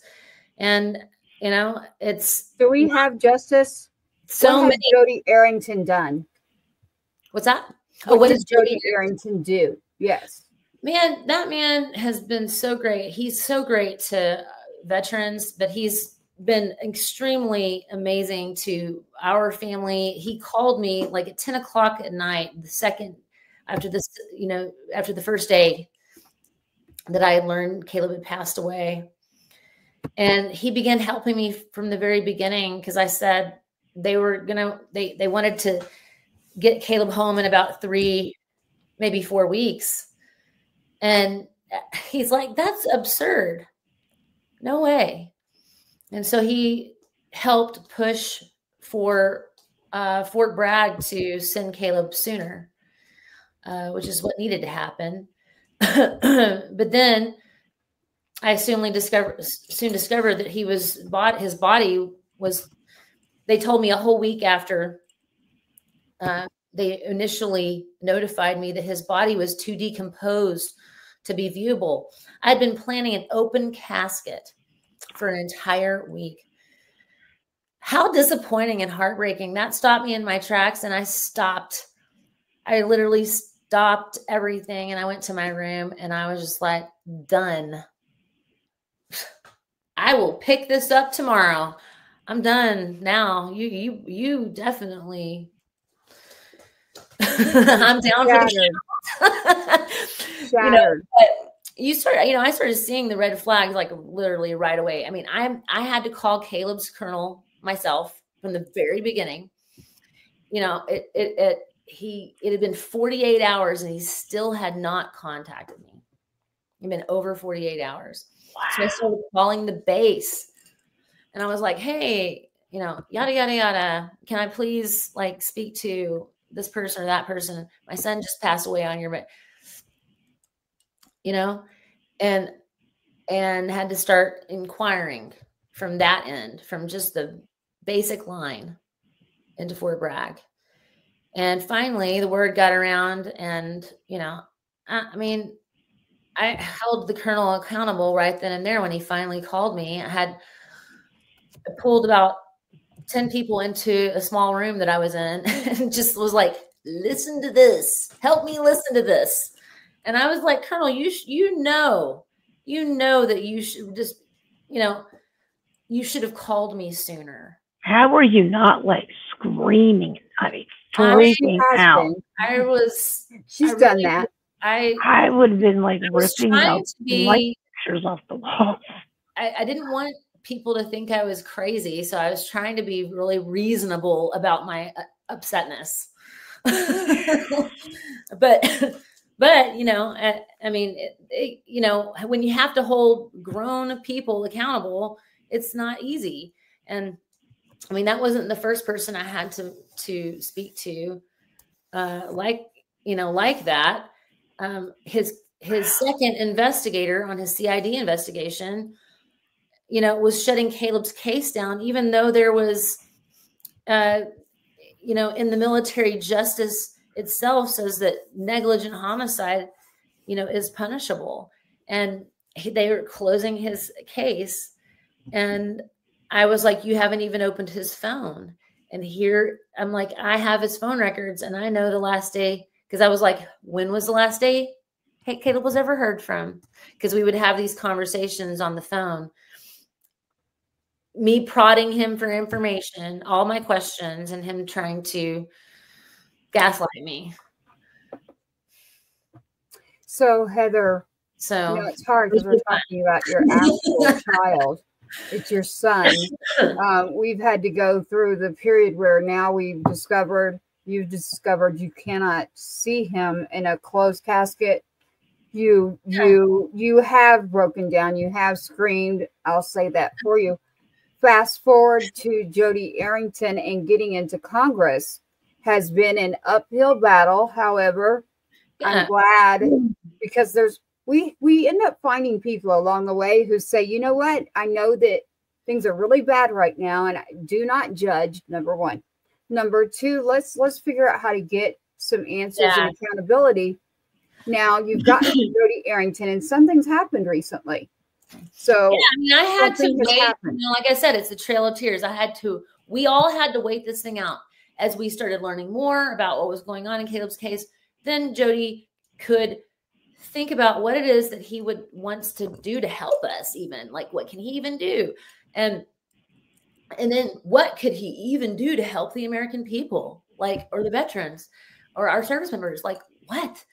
And, do we have justice? So what has Jody Arrington done? What's that? What does Jody Arrington do? Yes. Man, that man has been so great. He's so great to veterans, but he's been extremely amazing to our family. He called me like at 10 o'clock at night, the second after this, after the first day that I had learned Caleb had passed away. And he began helping me from the very beginning, because I said they wanted to get Caleb home in about 3, maybe 4 weeks. And he's like, that's absurd. No way. And so he helped push for Fort Bragg to send Caleb sooner, which is what needed to happen. But then I soon discovered that his body was, they told me a whole week after they initially notified me that his body was too decomposed to be viewable. I'd been planning an open casket for an entire week. How disappointing and heartbreaking. That stopped me in my tracks, and I literally stopped everything, and I went to my room, and I was just like, done. I will pick this up tomorrow. I'm done now. You definitely. I'm down for the Shattered. I started seeing the red flags like literally right away. I mean, I had to call Caleb's colonel myself from the very beginning. It had been 48 hours and he still had not contacted me. It'd been over 48 hours. Wow. So I started calling the base, and I was like, hey, yada, yada, yada. Can I please speak to this person or that person? My son just passed away on your bed, and had to start inquiring from that end, from just the basic line into Fort Bragg. And finally the word got around, and, I held the colonel accountable right then and there when he finally called me. I pulled about 10 people into a small room that I was in and just was like, listen to this. Help me listen to this. And I was like, Colonel, you know that you should just, you should have called me sooner. How were you not screaming? I mean, freaking out. She's done that. I would have been ripping the light pictures off the wall. I didn't want people to think I was crazy. So I was trying to be really reasonable about my upsetness. but you know, I mean, you know, when you have to hold grown people accountable, it's not easy. And I mean, that wasn't the first person I had to speak to, like, you know, like that. His second investigator on his CID investigation, you know, was shutting Caleb's case down, even though there was, you know, in the military justice itself says that negligent homicide, you know, is punishable. And they were closing his case. And I was like, you haven't even opened his phone. And here I'm like, I have his phone records and I know the last day. Because I was like, when was the last day Caleb was ever heard from? Because we would have these conversations on the phone. Me prodding him for information, all my questions, and him trying to gaslight me. So Heather, so you know, it's hard because we're talking about your actual child. It's your son. We've had to go through the period where now you've discovered you cannot see him in a closed casket. You have broken down. You have screamed. I'll say that for you. Fast forward to Jody Arrington and getting into Congress has been an uphill battle. However, I'm glad because we end up finding people along the way who say, you know what? I know that things are really bad right now, and I do not judge. Number one. Number two, let's figure out how to get some answers and accountability. Now you've gotten Jody Arrington, and something's happened recently. So yeah, I mean, I had to wait. You know, like I said, it's the trail of tears. We all had to wait this thing out as we started learning more about what was going on in Caleb's case. Then Jody could think about what it is that he wants to do to help us. Even like, what can he even do? And then what could he even do to help the American people, like, or the veterans or our service members? Like what?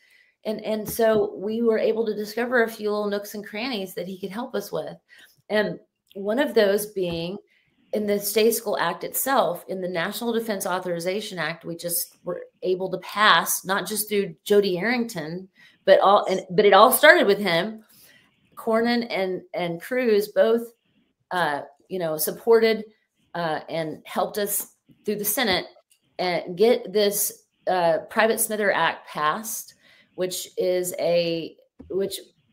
And so we were able to discover a few little nooks and crannies that he could help us with. And one of those being in the State School Act itself, in the National Defense Authorization Act, we just were able to pass, not just through Jody Arrington, but it all started with him. Cornyn and Cruz both, you know, supported and helped us through the Senate and get this Private Smither Act passed, which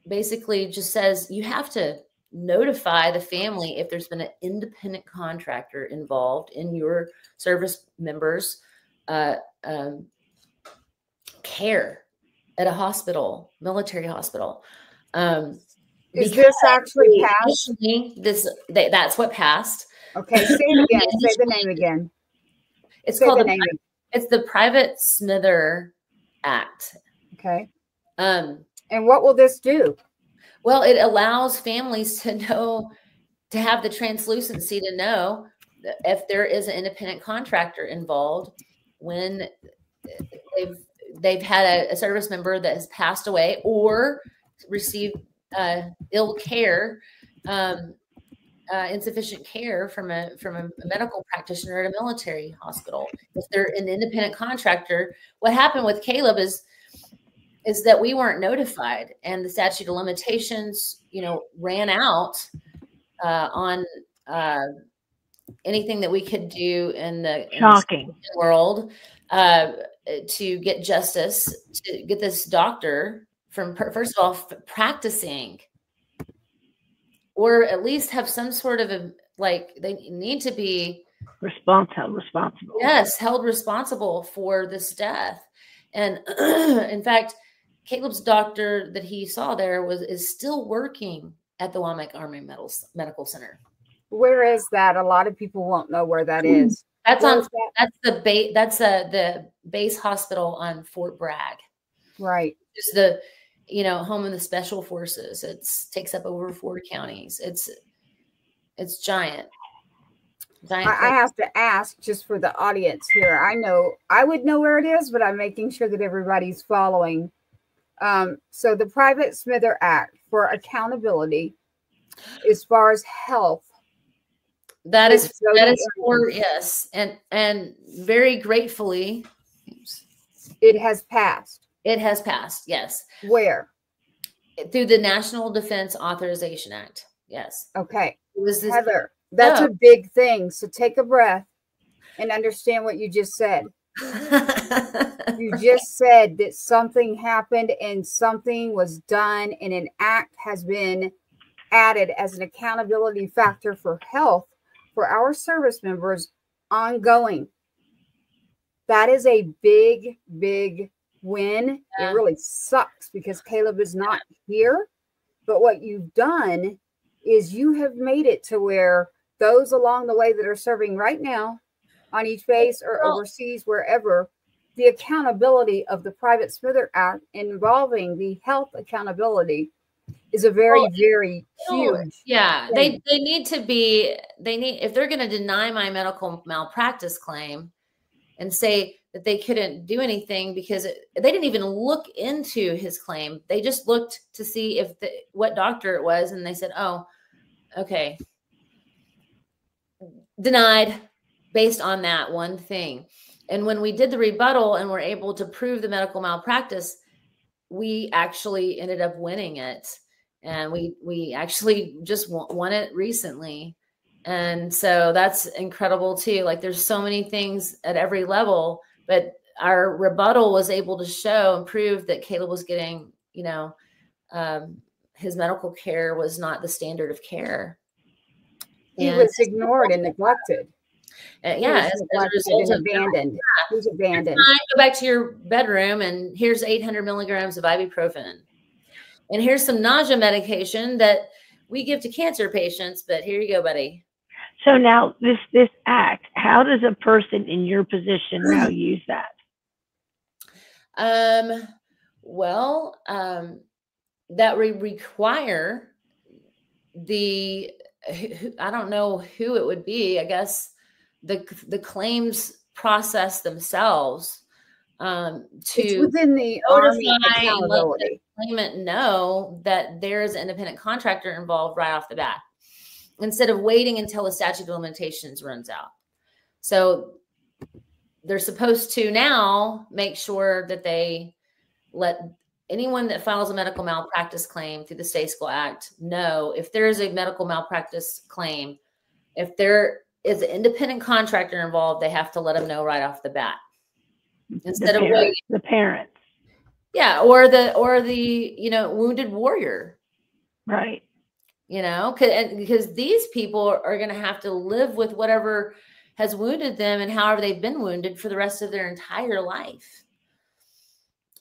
basically just says you have to notify the family if there's been an independent contractor involved in your service members' care at a hospital, military hospital. Is this actually passed? That's what passed. Okay, say it again. Say the name again. It's called it's the Private Smither Act. Okay. And what will this do? Well, it allows families to know, to have the translucency to know if there is an independent contractor involved when they've had a service member that has passed away or received ill care, insufficient care from a medical practitioner at a military hospital. If they're an independent contractor, what happened with Caleb is that we weren't notified, and the statute of limitations, you know, ran out on anything that we could do in the world to get justice, to get this doctor from, first of all, practicing, or at least have some sort of they need to be responsible. Yes, held responsible for this death. And in fact, Caleb's doctor that he saw there is still working at the Womack Army Medical Center. Where is that? A lot of people won't know where that is. That's the base hospital on Fort Bragg. Right. It's the, you know, home of the special forces. Takes up over 4 counties. It's giant. I have to ask, just for the audience here. I know I would know where it is, but I'm making sure that everybody's following. So the Private Smither Act for accountability, as far as health, That It's is so for, yes. And very gratefully, it has passed. it has passed. Yes. Where? Through the National Defense Authorization Act. Yes. Okay. It was this, Heather, that's a big thing. So take a breath and understand what you just said. You just said that something happened and something was done, and an act has been added as an accountability factor for health for our service members ongoing. That is a big, big win. Yeah. It really sucks because Caleb is not here. But what you've done is you have made it to where those along the way that are serving right now on each base or overseas, wherever, the accountability of the Private Smither Act involving the health accountability is a very, very huge. Yeah, thing. they need to be, if they're going to deny my medical malpractice claim and say that they couldn't do anything because they didn't even look into his claim. They just looked to see if what doctor it was. And they said, oh, okay. Denied based on that one thing. And when we did the rebuttal and were able to prove the medical malpractice, we actually ended up winning it. And we actually just won it recently. And so that's incredible too. Like there's so many things at every level, but our rebuttal was able to show and prove that Caleb was getting, his medical care was not the standard of care. He was ignored and neglected. Yeah, as a result of abandoned. He was abandoned. Go back to your bedroom and here's 800 milligrams of ibuprofen. And here's some nausea medication that we give to cancer patients, but here you go, buddy. So now this act, how does a person in your position now use that? That would require I don't know who it would be. I guess the claims process themselves it's within the Army accountability. Claimant know that there's an independent contractor involved right off the bat, instead of waiting until the statute of limitations runs out. So they're supposed to now make sure that they let anyone that files a medical malpractice claim through the State School Act know if there is a medical malpractice claim, if there is an independent contractor involved, they have to let them know right off the bat. Instead of waiting. The parents. Yeah, or the wounded warrior. Right. Because these people are going to have to live with whatever has wounded them and however they've been wounded for the rest of their entire life.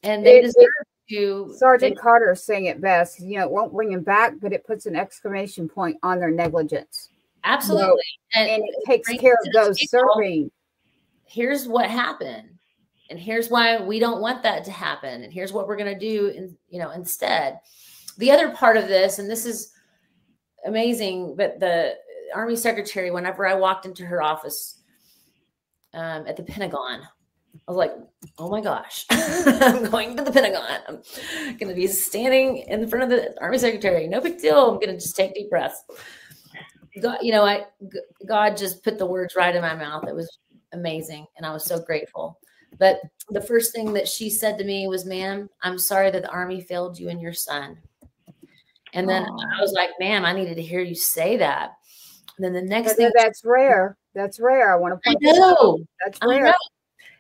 And they deserve to. Sergeant Carter is saying it best. It won't bring them back, but it puts an exclamation point on their negligence. Absolutely. And it takes care of those serving. Here's what happened. And here's why we don't want that to happen. And here's what we're going to do instead. The other part of this, and this is amazing, but the Army Secretary, whenever I walked into her office at the Pentagon, I was like, oh my gosh, I'm going to the Pentagon. I'm going to be standing in front of the Army Secretary. No big deal. I'm going to just take deep breaths. God just put the words right in my mouth. It was amazing. And I was so grateful. But the first thing that she said to me was, ma'am, I'm sorry that the Army failed you and your son. And then I was like, ma'am, I needed to hear you say that. And then the next thing. That's rare. That's rare. I want to point that out. That's rare.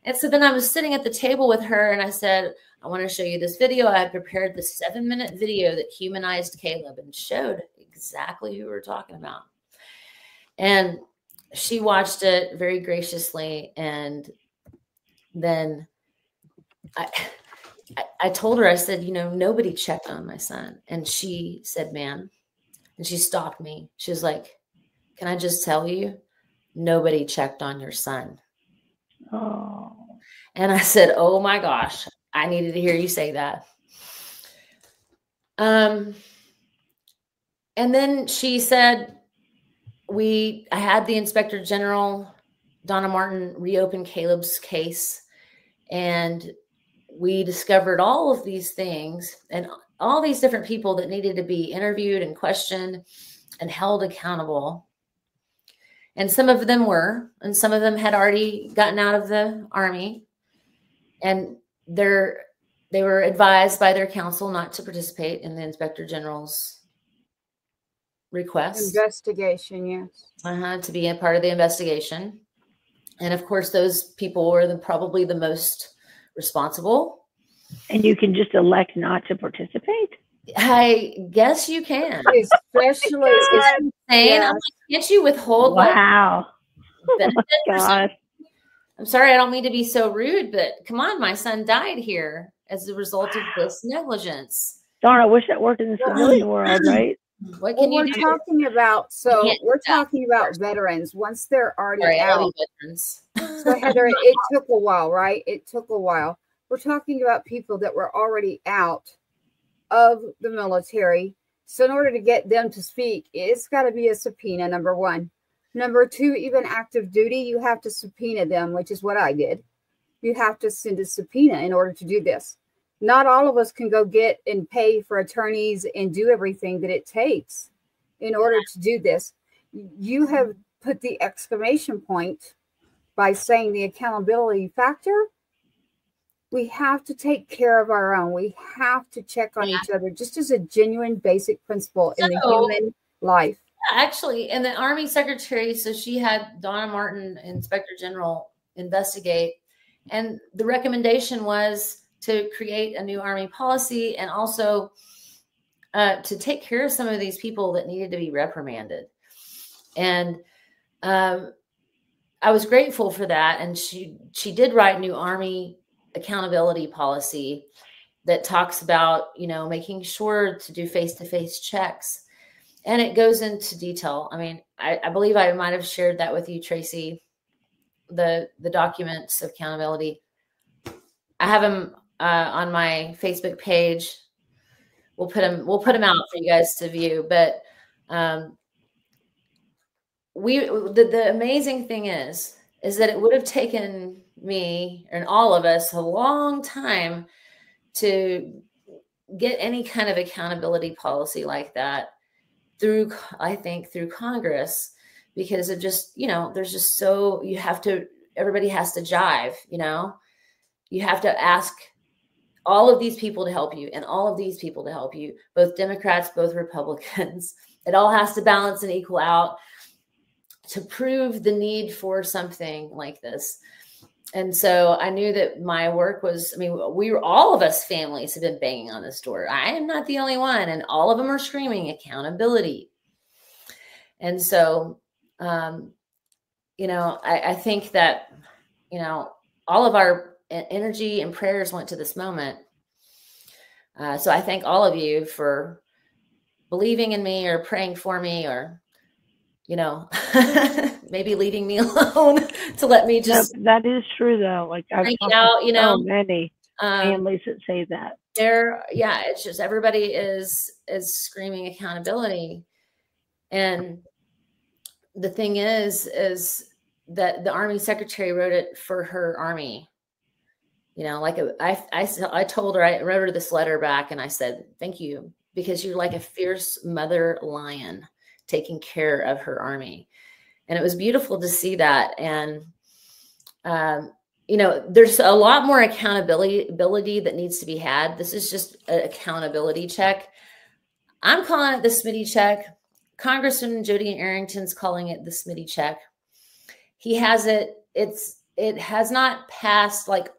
And so then I was sitting at the table with her and I said, I want to show you this video. I had prepared the 7-minute video that humanized Caleb and showed exactly who we were talking about. And she watched it very graciously. And then I told her, I said, nobody checked on my son. And she said, ma'am, and she stopped me. She was like, can I just tell you, nobody checked on your son. Oh. And I said, oh my gosh, I needed to hear you say that. And then she said, I had the Inspector General, Donna Martin, reopen Caleb's case. And we discovered all of these things and all these different people that needed to be interviewed and questioned and held accountable. And some of them were, and some of them had already gotten out of the Army, and they were advised by their counsel not to participate in the Inspector General's request. Investigation, yes. To be a part of the investigation. And of course, those people were probably the most responsible. And you can just elect not to participate? I guess you can. Especially, yeah. Can't you withhold? Wow. Like, oh my God. I'm sorry, I don't mean to be so rude, but come on, my son died here as a result of this negligence. Darn, I wish that worked in the civilian world, right? What can you do? Talking about, so we're talking about veterans. Once they're already out. Veterans. So Heather, it took a while, right? It took a while. We're talking about people that were already out of the military. So in order to get them to speak, it's got to be a subpoena, number one. Number two, even active duty, you have to subpoena them, which is what I did. You have to send a subpoena in order to do this. Not all of us can go get and pay for attorneys and do everything that it takes in order to do this. You have put the exclamation point by saying the accountability factor. We have to take care of our own. We have to check on each other, just as a genuine basic principle in the human life. Actually, and the Army Secretary, so she had Donna Martin, Inspector General, investigate. And the recommendation was to create a new Army policy and also to take care of some of these people that needed to be reprimanded. And I was grateful for that. And she did write new Army accountability policy that talks about, you know, making sure to do face-to-face checks. And it goes into detail. I mean, I believe I might have shared that with you, Tracy, the documents of accountability. I have them on my Facebook page. We'll put them out for you guys to view. But the amazing thing is that it would have taken me and all of us a long time to get any kind of accountability policy like that through, I think, through Congress, because of just, you know, there's just so, everybody has to jive, you know, you have to ask all of these people to help you and all of these people to help you, both Democrats, both Republicans. It all has to balance and equal out to prove the need for something like this. And so I knew that my work was, I mean, all of us families have been banging on this door. I am not the only one. And all of them are screaming accountability. And so, you know, I think that, you know, all of our energy and prayers went to this moment. So I thank all of you for believing in me or praying for me, or, you know, maybe leaving me alone to let me just. That is true, though. Like I've talked to you know, so many families that say that. Yeah, it's just everybody is screaming accountability, and the thing is that the Army Secretary wrote it for her Army. You know, like I told her, I wrote her this letter back, and I said, "Thank you, because you're like a fierce mother lion taking care of her Army." And it was beautiful to see that. And, you know, there's a lot more accountability that needs to be had. This is just an accountability check. I'm calling it the SmittyCheck. Congressman Jody Arrington's calling it the SmittyCheck. He has it. It has not passed like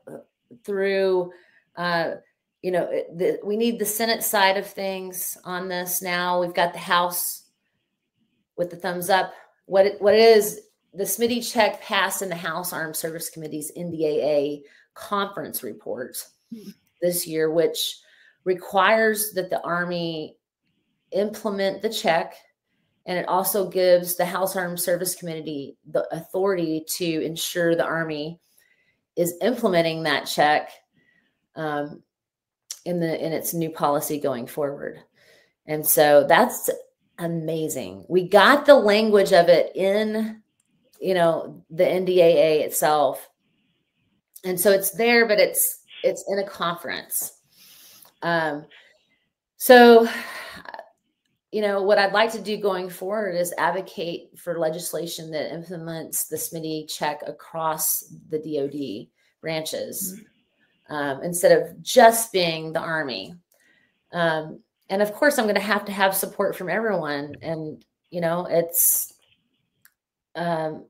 through, you know, we need the Senate side of things on this now. We've got the House with the thumbs up. What it is, the SmittyCheck passed in the House Armed Service Committee's NDAA conference report this year, which requires that the Army implement the check. And it also gives the House Armed Service Committee the authority to ensure the Army is implementing that check in its new policy going forward. And so that's amazing. We got the language of it in, you know, the NDAA itself. And so it's there, but it's in a conference. So, you know, what I'd like to do going forward is advocate for legislation that implements the SmittyCheck across the DoD branches, instead of just being the Army. And of course, I'm going to have support from everyone. And, you know, it's, I'm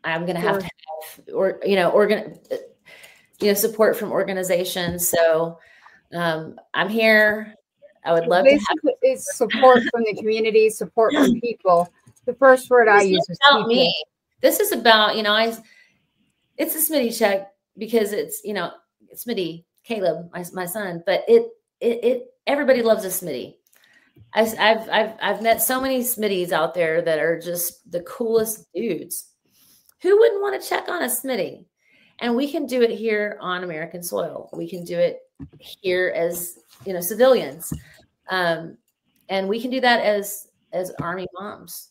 going to have, support from organizations. So I'm here. I would love to have. It's support from the community, support from people. The first word I use is about people. me. This is about, you know, it's a SmittyCheck because it's, you know, Smitty, Caleb, my son, but everybody loves a Smitty. I've met so many Smitties out there that are just the coolest dudes. Who wouldn't want to check on a Smitty? And we can do it here on American soil. We can do it here as, you know, civilians. And we can do that as Army moms,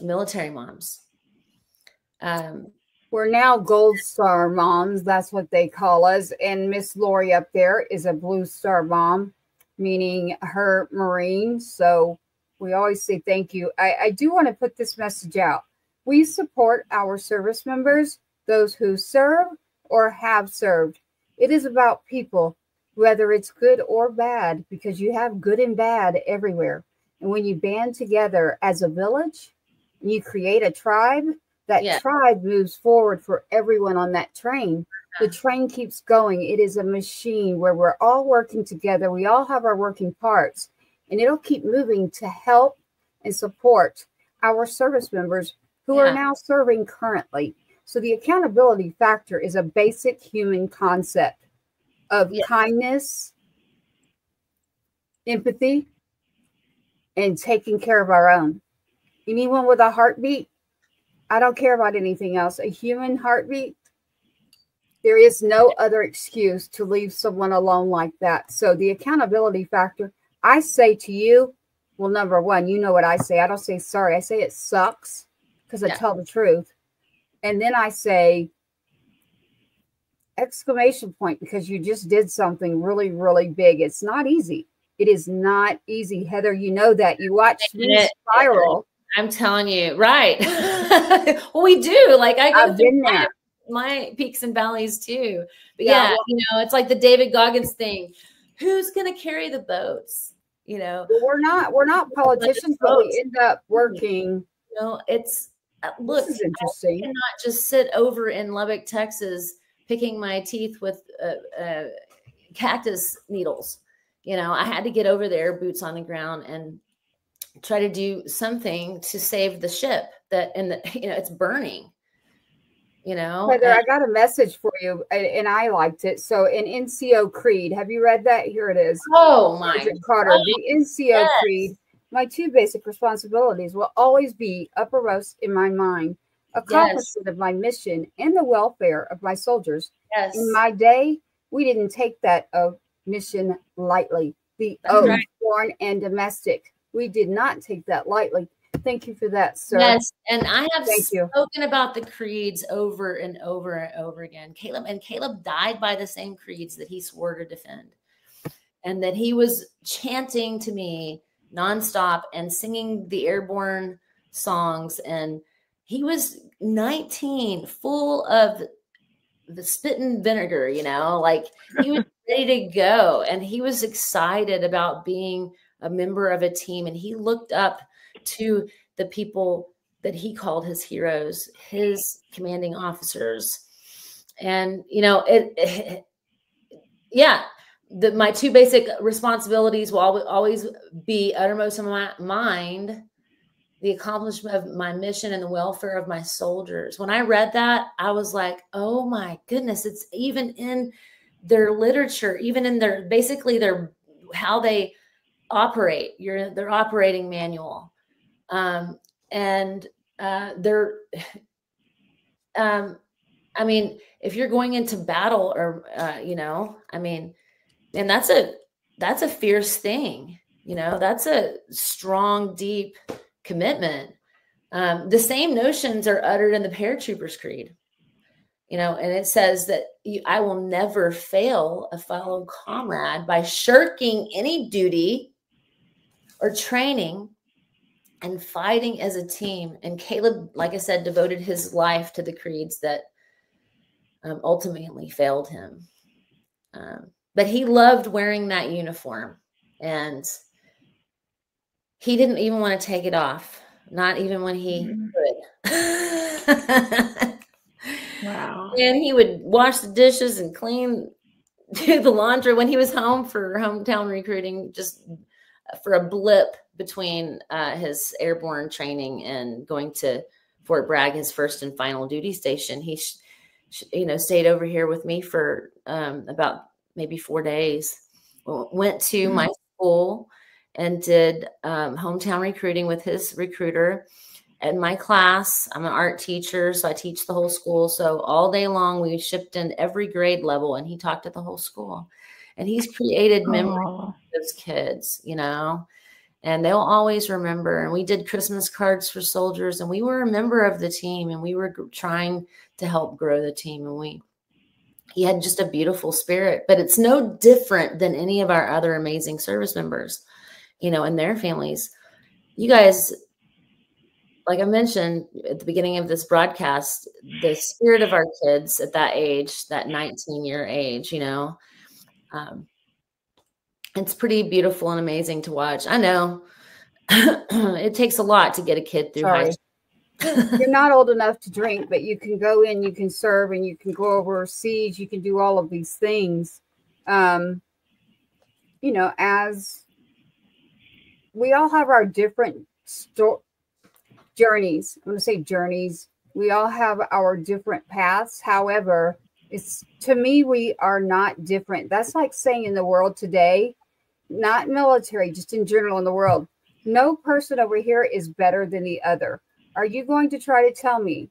military moms. We're now Gold Star moms. That's what they call us. And Miss Lori up there is a Blue Star mom, meaning her Marine. So we always say thank you. I do want to put this message out. We support our service members, those who serve or have served. It is about people, whether it's good or bad, because you have good and bad everywhere. And when you band together as a village, and you create a tribe, that tribe moves forward for everyone on that train. The train keeps going. It is a machine where we're all working together. We all have our working parts, and it'll keep moving to help and support our service members who are now serving currently. So the accountability factor is a basic human concept of kindness, empathy, and taking care of our own. Anyone with a heartbeat, I don't care about anything else. A human heartbeat, there is no other excuse to leave someone alone like that. So the accountability factor, I say to you, well, number one, you know what I say. I don't say sorry. I say it sucks because I tell the truth. And then I say exclamation point because you just did something really, really big. It's not easy. It is not easy. Heather, you know that. You watched me spiral. I'm telling you, right. Well, we do. Like I go through my peaks and valleys too. But yeah, you know, it's like the David Goggins thing. Who's going to carry the boats? You know, we're not politicians, but we end up working. You know, it's look, this is interesting. I cannot just sit over in Lubbock, Texas, picking my teeth with cactus needles. You know, I had to get over there, boots on the ground, and try to do something to save the ship that, you know, it's burning, you know. Heather, I got a message for you and I liked it. So in NCO Creed, have you read that? Here it is. Oh my Carter, the NCO Creed, my two basic responsibilities will always be uppermost in my mind, accomplishment of my mission and the welfare of my soldiers. In my day, we didn't take that mission lightly. The oath, foreign and domestic. We did not take that lightly. Thank you for that, sir. Yes, and I have spoken about the creeds over and over and over again. Caleb died by the same creeds that he swore to defend, and that he was chanting to me nonstop and singing the airborne songs. And he was 19, full of the spit and vinegar, you know, like he was ready to go, and he was excited about being a member of a team. And he looked up to the people that he called his heroes, his commanding officers. And, you know, my two basic responsibilities will always be uttermost in my mind, the accomplishment of my mission and the welfare of my soldiers. When I read that, I was like, oh my goodness, it's even in their literature, even in their, basically their, how they operate, their operating manual. I mean, if you're going into battle or, you know, I mean, and that's a fierce thing, you know, that's a strong, deep commitment. The same notions are uttered in the Paratroopers Creed, you know, and it says that I will never fail a fellow comrade by shirking any duty or training and fighting as a team. And Caleb, like I said, devoted his life to the creeds that ultimately failed him. But he loved wearing that uniform, and he didn't even want to take it off, not even when he could. Wow. And he would wash the dishes and do the laundry when he was home for hometown recruiting, just for a blip between his airborne training and going to Fort Bragg, his first and final duty station. He, stayed over here with me for about maybe 4 days. Went to my school and did hometown recruiting with his recruiter. In my class, I'm an art teacher, so I teach the whole school. So all day long, we shipped in every grade level, and he talked to the whole school. And he's created memories of those kids, and they'll always remember. And we did Christmas cards for soldiers, and we were a member of the team, and we were trying to help grow the team. And he had just a beautiful spirit, but it's no different than any of our other amazing service members, and their families. You guys, like I mentioned at the beginning of this broadcast, the spirit of our kids at that age, that 19-year age, it's pretty beautiful and amazing to watch. I know it takes a lot to get a kid through high school. You're not old enough to drink, but you can go in, you can serve, and you can go overseas. You can do all of these things. As we all have our different journeys. I'm going to say journeys. We all have our different paths. However, to me, we are not different. That's like saying in the world today, not military, just in general in the world, no person over here is better than the other. Are you going to try to tell me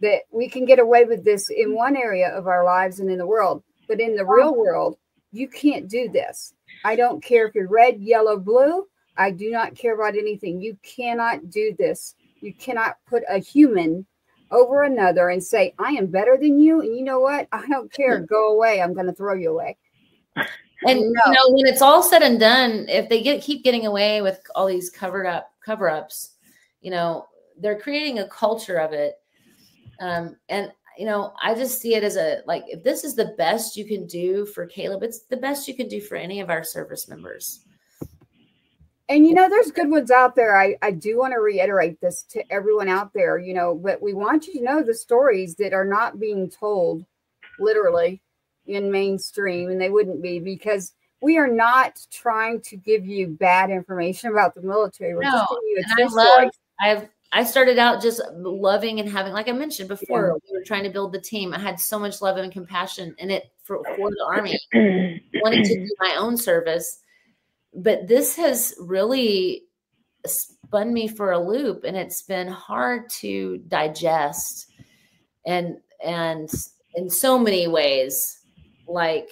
that we can get away with this in one area of our lives and in the world, but in the real world, you can't do this? I don't care if you're red, yellow, blue. I do not care about anything. You cannot do this. You cannot put a human over another and say, I am better than you. And you know what? I don't care. Go away. I'm going to throw you away. And when it's all said and done, if they keep getting away with all these cover-ups, they're creating a culture of it. And I just see it as if this is the best you can do for Caleb, it's the best you can do for any of our service members. And, there's good ones out there. I do want to reiterate this to everyone out there, but we want you to know the stories that are not being told literally in mainstream, and they wouldn't be, because we are not trying to give you bad information about the military. We're just giving you a true story. I started out just loving and having, like I mentioned before, we were trying to build the team. I had so much love and compassion in it for the Army. I wanted to do my own service. But this has really spun me for a loop, and it's been hard to digest. And in so many ways, like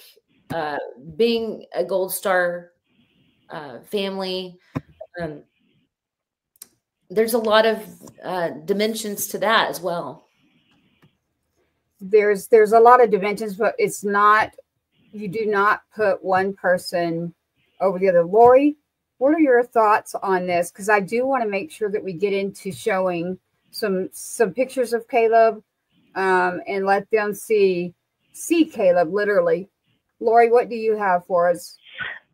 being a Gold Star family, there's a lot of dimensions to that as well. There's a lot of dimensions, but it's not, you do not put one person over the other. Lori, what are your thoughts on this? Because I do want to make sure that we get into showing some pictures of Caleb and let them see Caleb literally. Lori, what do you have for us?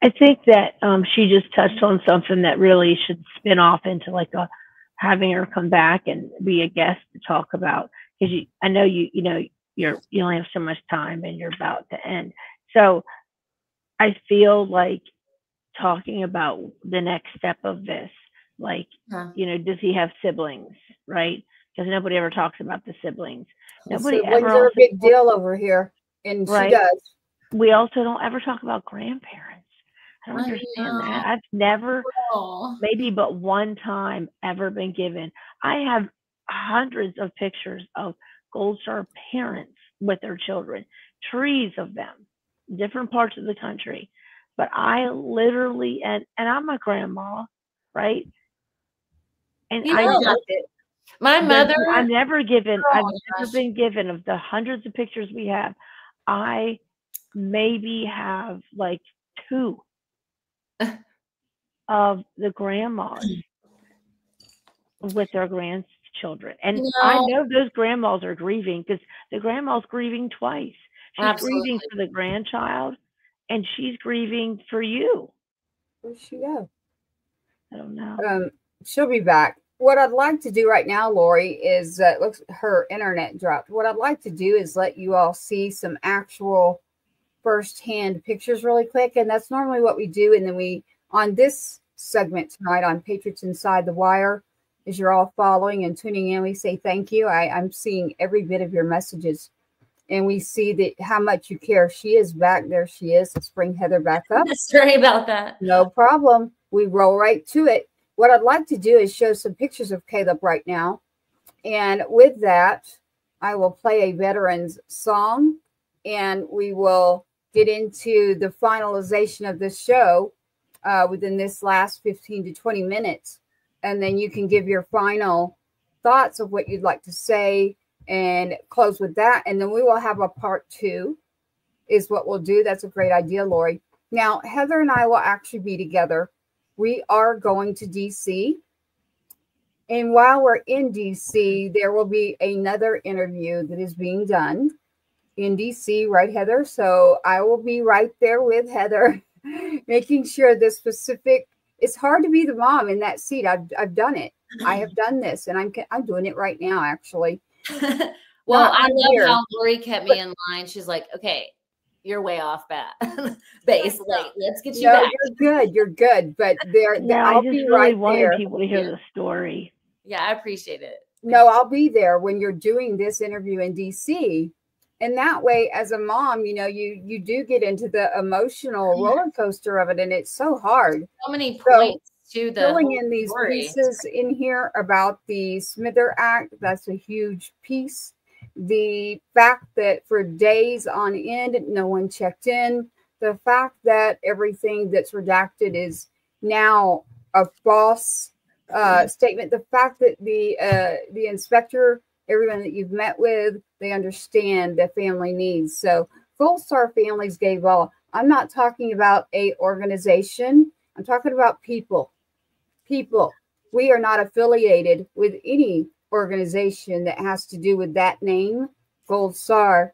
I think that she just touched on something that really should spin off into having her come back and be a guest to talk about, because I know you only have so much time and you're about to end. So I feel like talking about the next step of this, does he have siblings, right? Because nobody ever talks about the siblings. Nobody siblings ever are a big deal over here, and right? She does. We also don't ever talk about grandparents. I don't understand that. I've never, maybe but one time, ever been given. I have hundreds of pictures of Gold Star parents with their children, trees of them, different parts of the country. But I literally, and I'm a grandma, right? And my mother, I've never been given, of the hundreds of pictures we have, I maybe have 2 of the grandmas with their grandchildren. And You I know, know those grandmas are grieving because the grandma's grieving twice. She's grieving absolutely. for the grandchild and she's grieving for you. Where'd she go? I don't know. She'll be back. What I'd like to do right now, Lori, is looks her internet dropped. What I'd like to do is let you all see some actual firsthand pictures really quick, and that's normally what we do. And then we, on this segment tonight on Patriots Inside the Wire, as you're all following and tuning in, we say thank you. I'm seeing every bit of your messages, and we see that how much you care. She is back. There she is. Let's bring Heather back up. Sorry about that. No problem. We roll right to it. What I'd like to do is show some pictures of Caleb right now. And with that, I will play a veterans song and we will get into the finalization of this show within this last 15 to 20 minutes. And then you can give your final thoughts of what you'd like to say and close with that. And then we will have a part 2 is what we'll do. That's a great idea, Lori. Now, Heather and I will actually be together. We are going to DC. And while we're in DC, there will be another interview that is being done in DC, right, Heather? So I will be right there with Heather, making sure the specific, it's hard to be the mom in that seat. I've done it. I have done this and I'm doing it right now, actually. Well, I love how Lori kept me in line. She's like, okay, you're way off base. Like, let's get you back. You're good. But I'll be right there. People to hear the story. Yeah, I appreciate it. No, I'll be there when you're doing this interview in DC. And that way, as a mom, you know, you do get into the emotional roller coaster of it. And it's so hard. So many points to the filling in these pieces in here about the Smither Act. That's a huge piece. The fact that for days on end, no one checked in. The fact that everything that's redacted is now a false statement. The fact that the inspector, everyone that you've met with, they understand the family needs. So Gold Star Families gave all. I'm not talking about a organization. I'm talking about people. People. We are not affiliated with any organization that has to do with that name, Gold Star,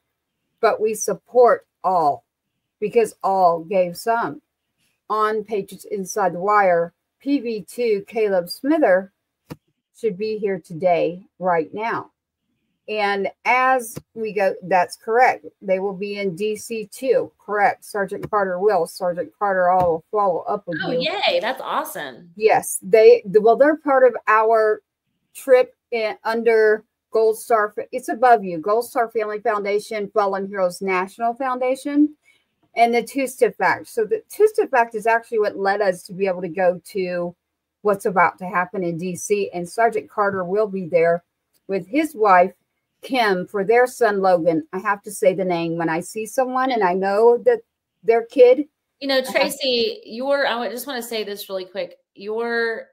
but we support all because all gave some. On Patriots Inside the Wire, PV2 Caleb Smither should be here today, right now. And as we go, that's correct. They will be in DC too. Correct. Sergeant Carter will. Sergeant Carter all will follow up with you. Oh, yay. That's awesome. Yes. They're part of our trip under Gold Star. It's above you. Gold Star Family Foundation, Fallen Heroes National Foundation, and the Two-Step Act. So the Two-Step Act is actually what led us to be able to go to what's about to happen in DC. And Sergeant Carter will be there with his wife, Kim, for their son, Logan. I have to say the name when I see someone and I know that their kid. You know, Tracy, I just want to say this really quick. Your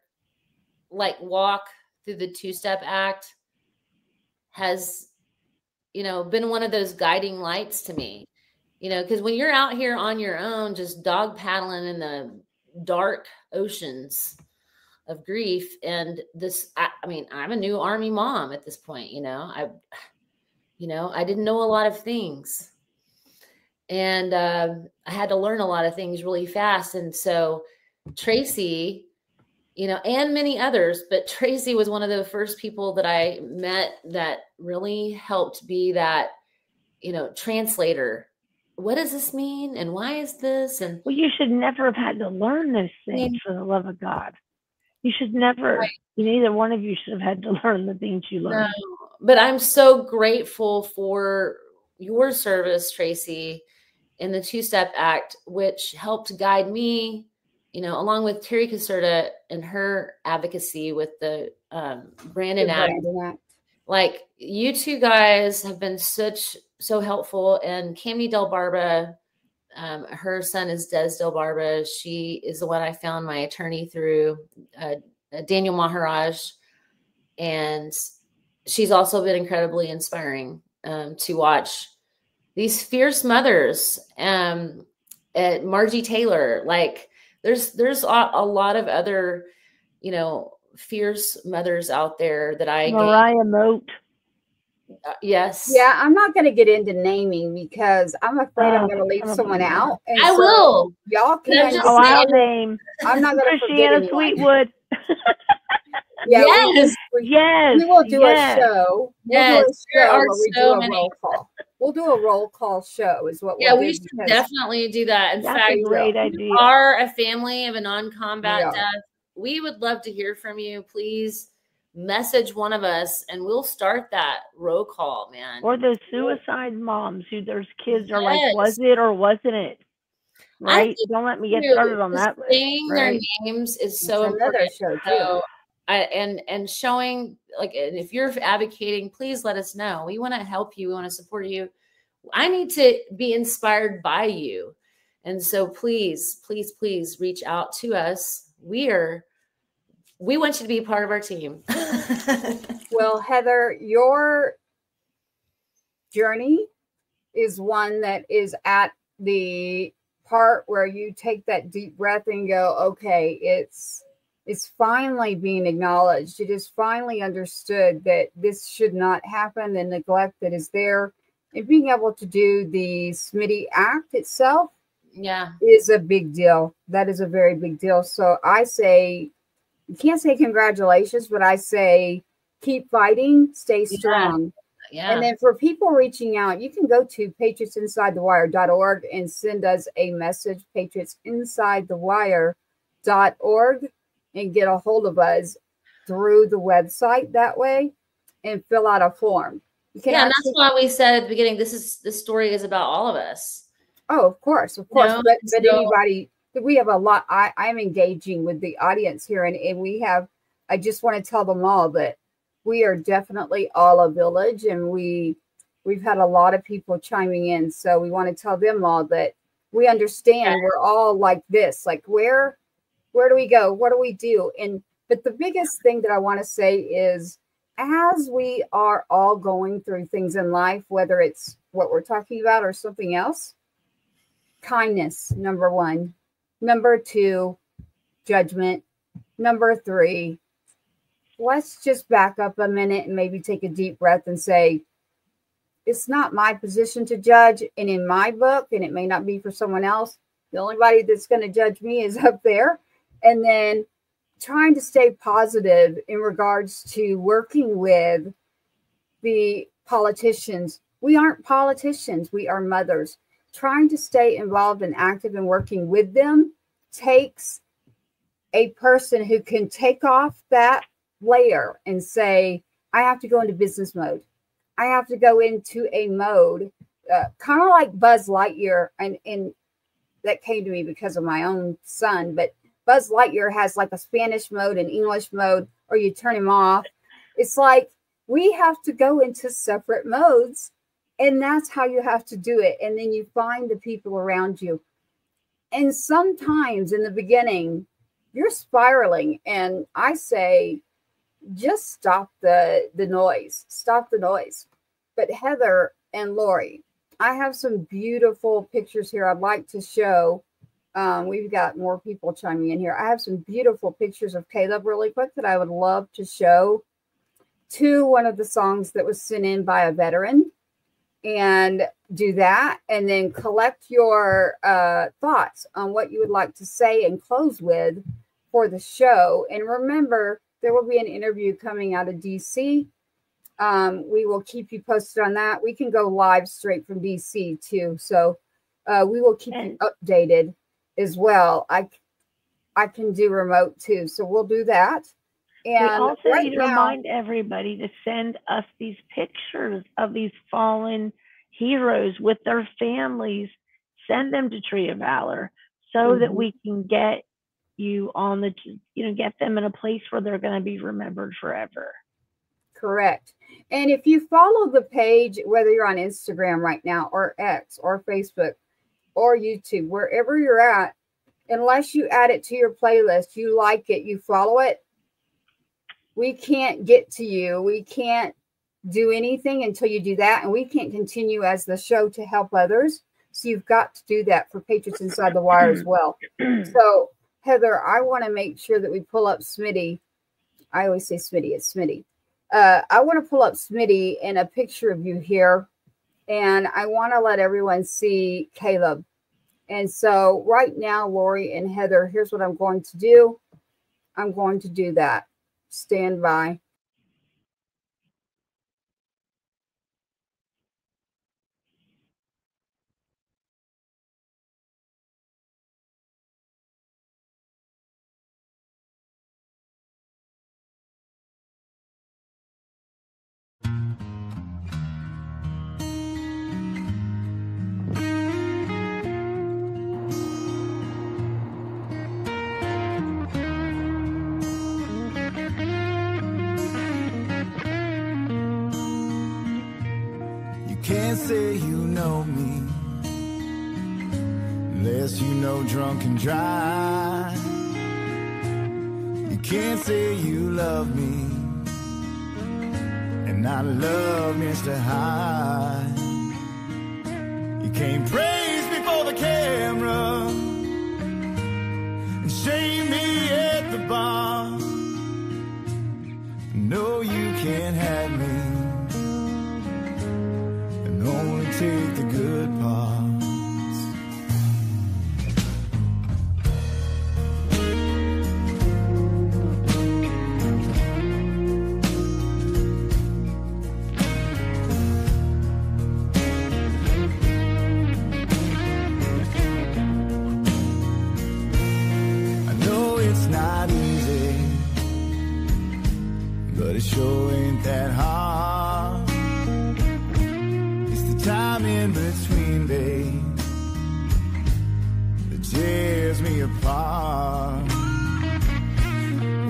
walk through the Two-Step Act has, been one of those guiding lights to me, because when you're out here on your own, just dog paddling in the dark oceans of grief. And this, I'm a new Army mom at this point, I didn't know a lot of things and I had to learn a lot of things really fast. And so Tracy, and many others, but Tracy was one of the first people that I met that really helped be that, translator. What does this mean? And why is this? And well, you should never have had to learn those things for the love of God. You should never, right. Neither one of you should have had to learn the things you learned. No, but I'm so grateful for your service, Tracy, in the Two-Step Act, which helped guide me, along with Terry Caserta and her advocacy with the Brandon Act. Like, you two guys have been so helpful. And Cammy Del Barba, her son is Des Del Barba. She is the one I found my attorney through, Daniel Maharaj. And she's also been incredibly inspiring to watch these fierce mothers. Margie Taylor, there's a lot of other, you know, fierce mothers out there that I Mariah Moat. Yes. Yeah, I'm not going to get into naming because I'm afraid I'm going to leave someone out. And I will. Y'all can. I'll name. I'm not going to forget anyone. Sweetwood. Yeah, yes. We will do a show. Yes. We'll do a roll call. We'll do a roll call show is what we'll do. Yeah, we should definitely do that. In fact, a great idea. You are a family of a non-combat death. We would love to hear from you. Please message one of us and we'll start that roll call, man. Or those suicide moms who their kids are like, was it or wasn't it? Right? Don't let me get started on that. Saying their names is so important. Show too. So, and showing, like, if you're advocating, please let us know. We want to help you. We want to support you. I need to be inspired by you. And so please, please, please reach out to us. We want you to be part of our team. Well, Heather, your journey is one that is at the part where you take that deep breath and go, okay, it's finally being acknowledged. It is finally understood that this should not happen, the neglect that is there, and being able to do the Smitty Act itself is a big deal. That is a very big deal. So I say, you can't say congratulations, but I say keep fighting, stay strong. Yeah. And then for people reaching out, you can go to patriotsinsidethewire.org and send us a message, patriotsinsidethewire.org, and get a hold of us through the website that way and fill out a form. And that's why we said at the beginning, this story is about all of us. Oh, of course. But anybody, we have a lot. I'm engaging with the audience here, and we have, I just want to tell them all that we are definitely all a village, and we've had a lot of people chiming in. So we want to tell them all that we understand we're all like this, like where do we go? What do we do? But the biggest thing that I want to say is, as we are all going through things in life, whether it's what we're talking about or something else, kindness, number one. Number two, judgment. Number three, let's just back up a minute and maybe take a deep breath and say, it's not my position to judge. And in my book, and it may not be for someone else, the only body that's going to judge me is up there. And then trying to stay positive in regards to working with the politicians. We aren't politicians. We are mothers. Trying to stay involved and active and working with them takes a person who can take off that layer and say, I have to go into business mode. I have to go into a mode, kind of like Buzz Lightyear. And that came to me because of my own son, but Buzz Lightyear has like a Spanish mode and English mode, or you turn him off. It's like we have to go into separate modes, and that's how you have to do it. And then you find the people around you. And sometimes in the beginning, you're spiraling. And I say, just stop the noise. Stop the noise. But Heather and Lori, I have some beautiful pictures here I'd like to show. We've got more people chiming in here. I have some beautiful pictures of Caleb really quick that I would love to show to one of the songs that was sent in by a veteran, and do that, and then collect your thoughts on what you would like to say and close with for the show. And remember, there will be an interview coming out of DC. We will keep you posted on that. We can go live straight from DC too. So we will keep you updated as well. I can do remote too. So we'll do that. And we also need to remind everybody to send us these pictures of these fallen heroes with their families. Send them to Tree of Valor so that we can get you on the, get them in a place where they're going to be remembered forever. Correct. And if you follow the page, whether you're on Instagram right now or X or Facebook or YouTube, wherever you're at, unless you add it to your playlist, you like it, you follow it, we can't get to you. We can't do anything until you do that. And we can't continue as the show to help others. So you've got to do that for Patriots Inside the Wire as well. So Heather, I want to make sure that we pull up Smitty. I always say Smitty, it's Smitty. I want to pull up Smitty and a picture of you here. And I want to let everyone see Caleb. And so right now, Lori and Heather, here's what I'm going to do. I'm going to do that. Stand by. Can't say you know me unless you know drunk and dry. You can't say you love me and not love Mr. High. You can't praise me for the camera and shame me at the bar. No, you can't have me. Only take the good parts. I know it's not easy, but it sure ain't that hard. Time in between, babe, that tears me apart.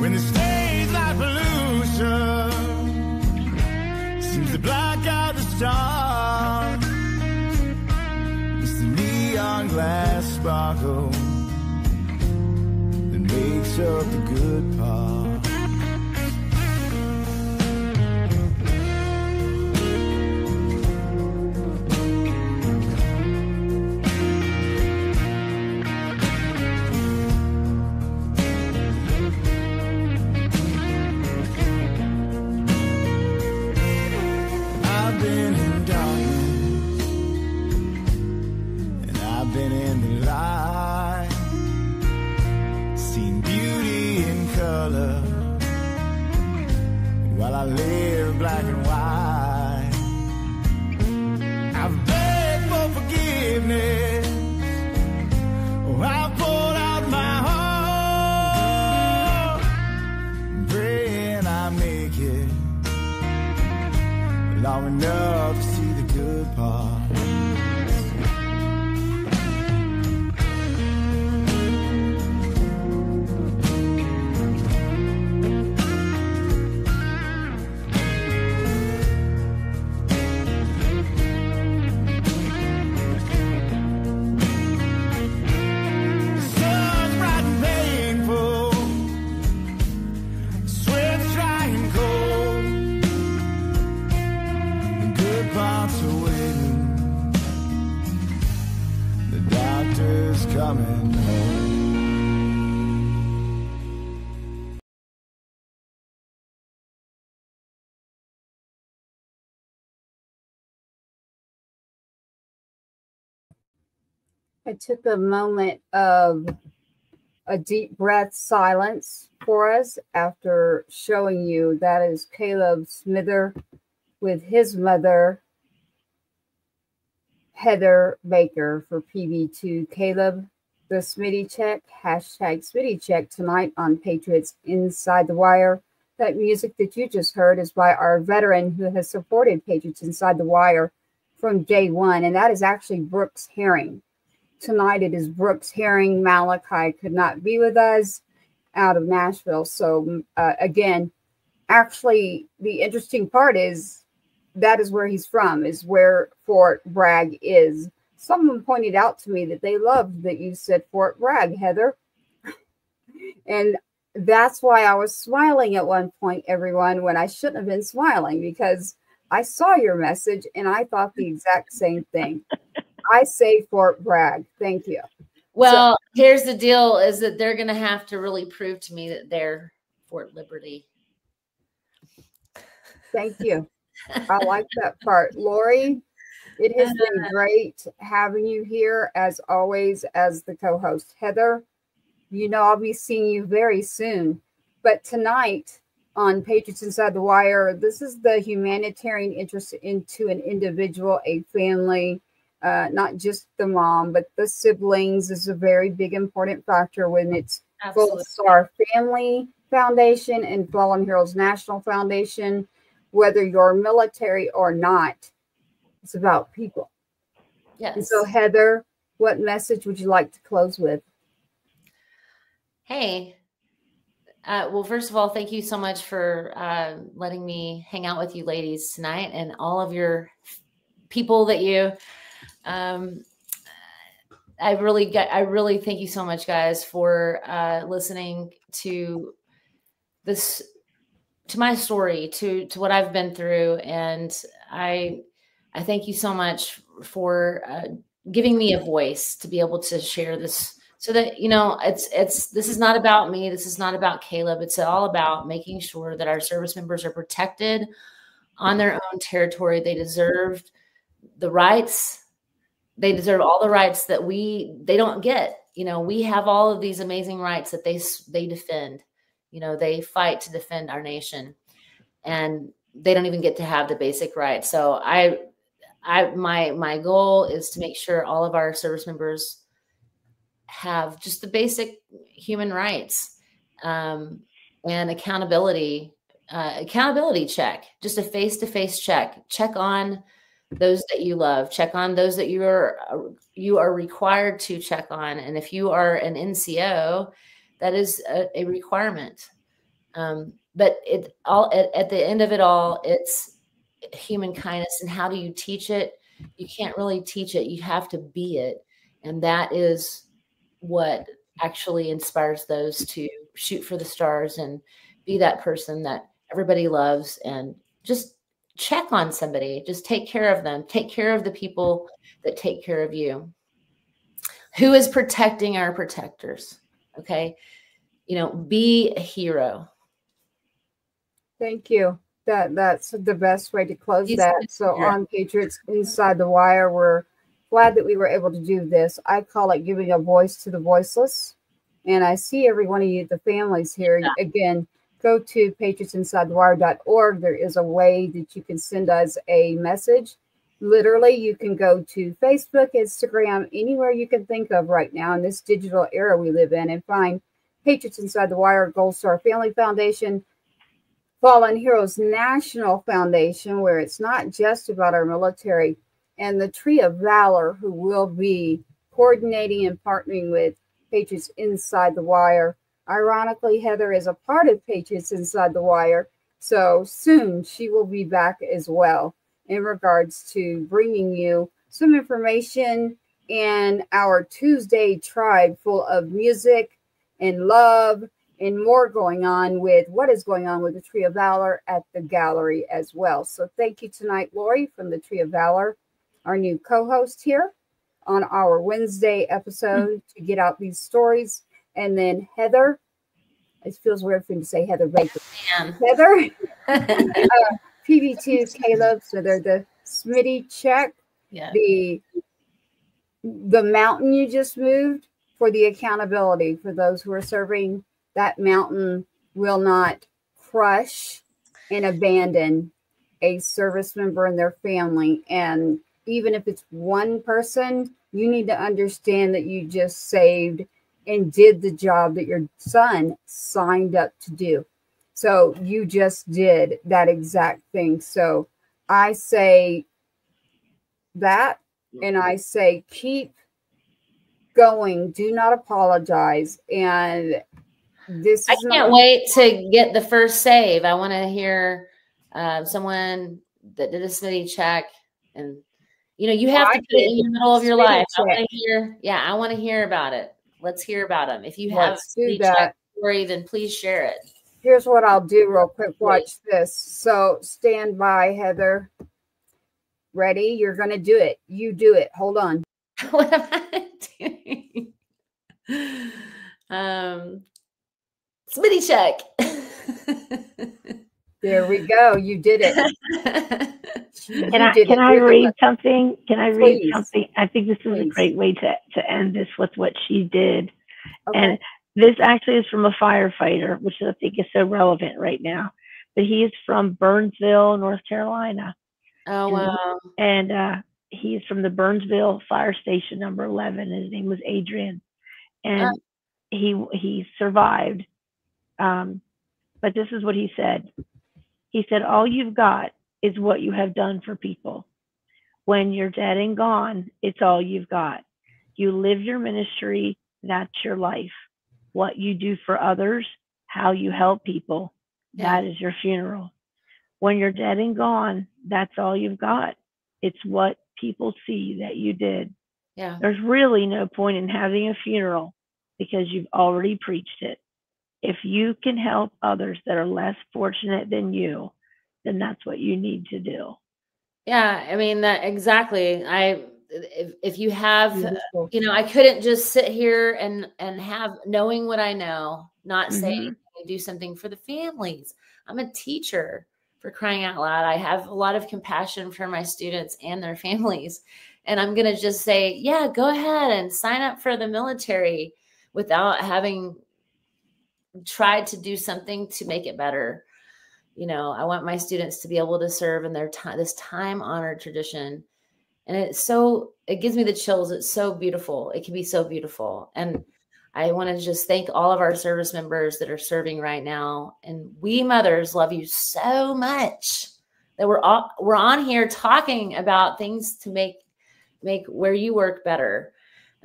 When the stage like pollution seems to block out the stars, it's the neon glass sparkle that makes up the good part. While I live black and white, I've begged for forgiveness. Oh, I've poured out my heart, praying I make it long enough to see the good part. Coming home. I took a moment of a deep breath silence for us after showing you that is Caleb Smither with his mother, Heather Baker, for PB2. Caleb, the SmittyCheck, hashtag SmittyCheck tonight on Patriots Inside the Wire. That music that you just heard is by our veteran who has supported Patriots Inside the Wire from day one, and that is actually Brooks Herring. Tonight it is Brooks Herring. Malachi could not be with us out of Nashville. So again, actually the interesting part is that is where he's from, is where Fort Bragg is. Someone pointed out to me that they loved that you said Fort Bragg, Heather. And that's why I was smiling at one point, everyone, when I shouldn't have been smiling, because I saw your message and I thought the exact same thing. I say Fort Bragg. Thank you. Well, here's the deal is that they're going to have to really prove to me that they're Fort Liberty. Thank you. I like that part. Lori, it has been great having you here as always as the co-host. Heather, I'll be seeing you very soon. But tonight on Patriots Inside the Wire, this is the humanitarian interest into an individual, a family, not just the mom, but the siblings is a very big important factor when it's Gold Star Family Foundation and Fallen Heroes National Foundation. Whether you're military or not, it's about people. Yes. And so, Heather, what message would you like to close with? Hey, well, first of all, thank you so much for letting me hang out with you ladies tonight and all of your people that you, I really thank you so much, guys, for listening to this, to my story, to what I've been through. And I thank you so much for giving me a voice to be able to share this so that, this is not about me. This is not about Caleb. It's all about making sure that our service members are protected on their own territory. They deserve the rights. They deserve all the rights that they don't get. We have all of these amazing rights that they defend. They fight to defend our nation, and they don't even get to have the basic rights. So my goal is to make sure all of our service members have just the basic human rights, and accountability check, just a face-to-face check on those that you love, check on those that you are required to check on. And if you are an NCO, that is a requirement. But at the end of it all, it's human kindness. And how do you teach it? You can't really teach it. You have to be it. And that is what actually inspires those to shoot for the stars and be that person that everybody loves, and just check on somebody. Just take care of them. Take care of the people that take care of you. Who is protecting our protectors? Okay. Be a hero. Thank you. That's the best way to close that. So on Patriots Inside the Wire, we're glad that we were able to do this. I call it giving a voice to the voiceless. And I see every one of you, the families here. Yeah. Again, go to patriotsinsidethewire.org. There is a way that you can send us a message. Literally, you can go to Facebook, Instagram, anywhere you can think of right now in this digital era we live in, and find Patriots Inside the Wire, Gold Star Family Foundation, Fallen Heroes National Foundation, where it's not just about our military, and the Tree of Valor, who will be coordinating and partnering with Patriots Inside the Wire. Ironically, Heather is a part of Patriots Inside the Wire, so soon she will be back as well in regards to bringing you some information in our Tuesday tribe full of music and love and more going on with what is going on with the Tree of Valor at the gallery as well. So thank you tonight, Lori, from the Tree of Valor, our new co-host here on our Wednesday episode to get out these stories. And then Heather, it feels weird for me to say Heather Baker. Heather, PV2 Caleb, so they're the SmittyCheck, the mountain you just moved for the accountability for those who are serving. That mountain will not crush and abandon a service member and their family. And even if it's one person, you need to understand that you just saved and did the job that your son signed up to do. So you just did that exact thing. So I say that, and I say keep going. Do not apologize. And this is I can't wait to get the first save. I want to hear someone that did a SmittyCheck, and you have to put it in the middle of your life. I want to hear about it. Let's hear about them. If you have a SmittyCheck story, then please share it. Here's what I'll do real quick. Watch this. So stand by, Heather. Ready? You're going to do it. You do it. Hold on. What am I doing? SmittyCheck. There we go. You did it. Can I read something? Can I read Please. something? I think this is a great way to end this with what she did. Okay. And this actually is from a firefighter, which I think is so relevant right now. But he is from Burnsville, North Carolina. Oh, wow. And he's from the Burnsville Fire Station number 11. His name was Adrian. And he survived. But this is what he said. He said, all you've got is what you have done for people. When you're dead and gone, it's all you've got. You live your ministry, that's your life. What you do for others, how you help people, that is your funeral. When you're dead and gone, that's all you've got. It's what people see that you did. Yeah. There's really no point in having a funeral because you've already preached it. If you can help others that are less fortunate than you, then that's what you need to do. Yeah, I mean, that exactly. If you have, you know, I couldn't just sit here and have, knowing what I know, not say do something for the families. I'm a teacher, for crying out loud. I have a lot of compassion for my students and their families. And I'm going to just say, yeah, go ahead and sign up for the military without having tried to do something to make it better. You know, I want my students to be able to serve in their time, this time-honored tradition. And it gives me the chills. It's so beautiful. It can be so beautiful. And I want to just thank all of our service members that are serving right now. And we mothers love you so much that we're on here talking about things to make where you work better,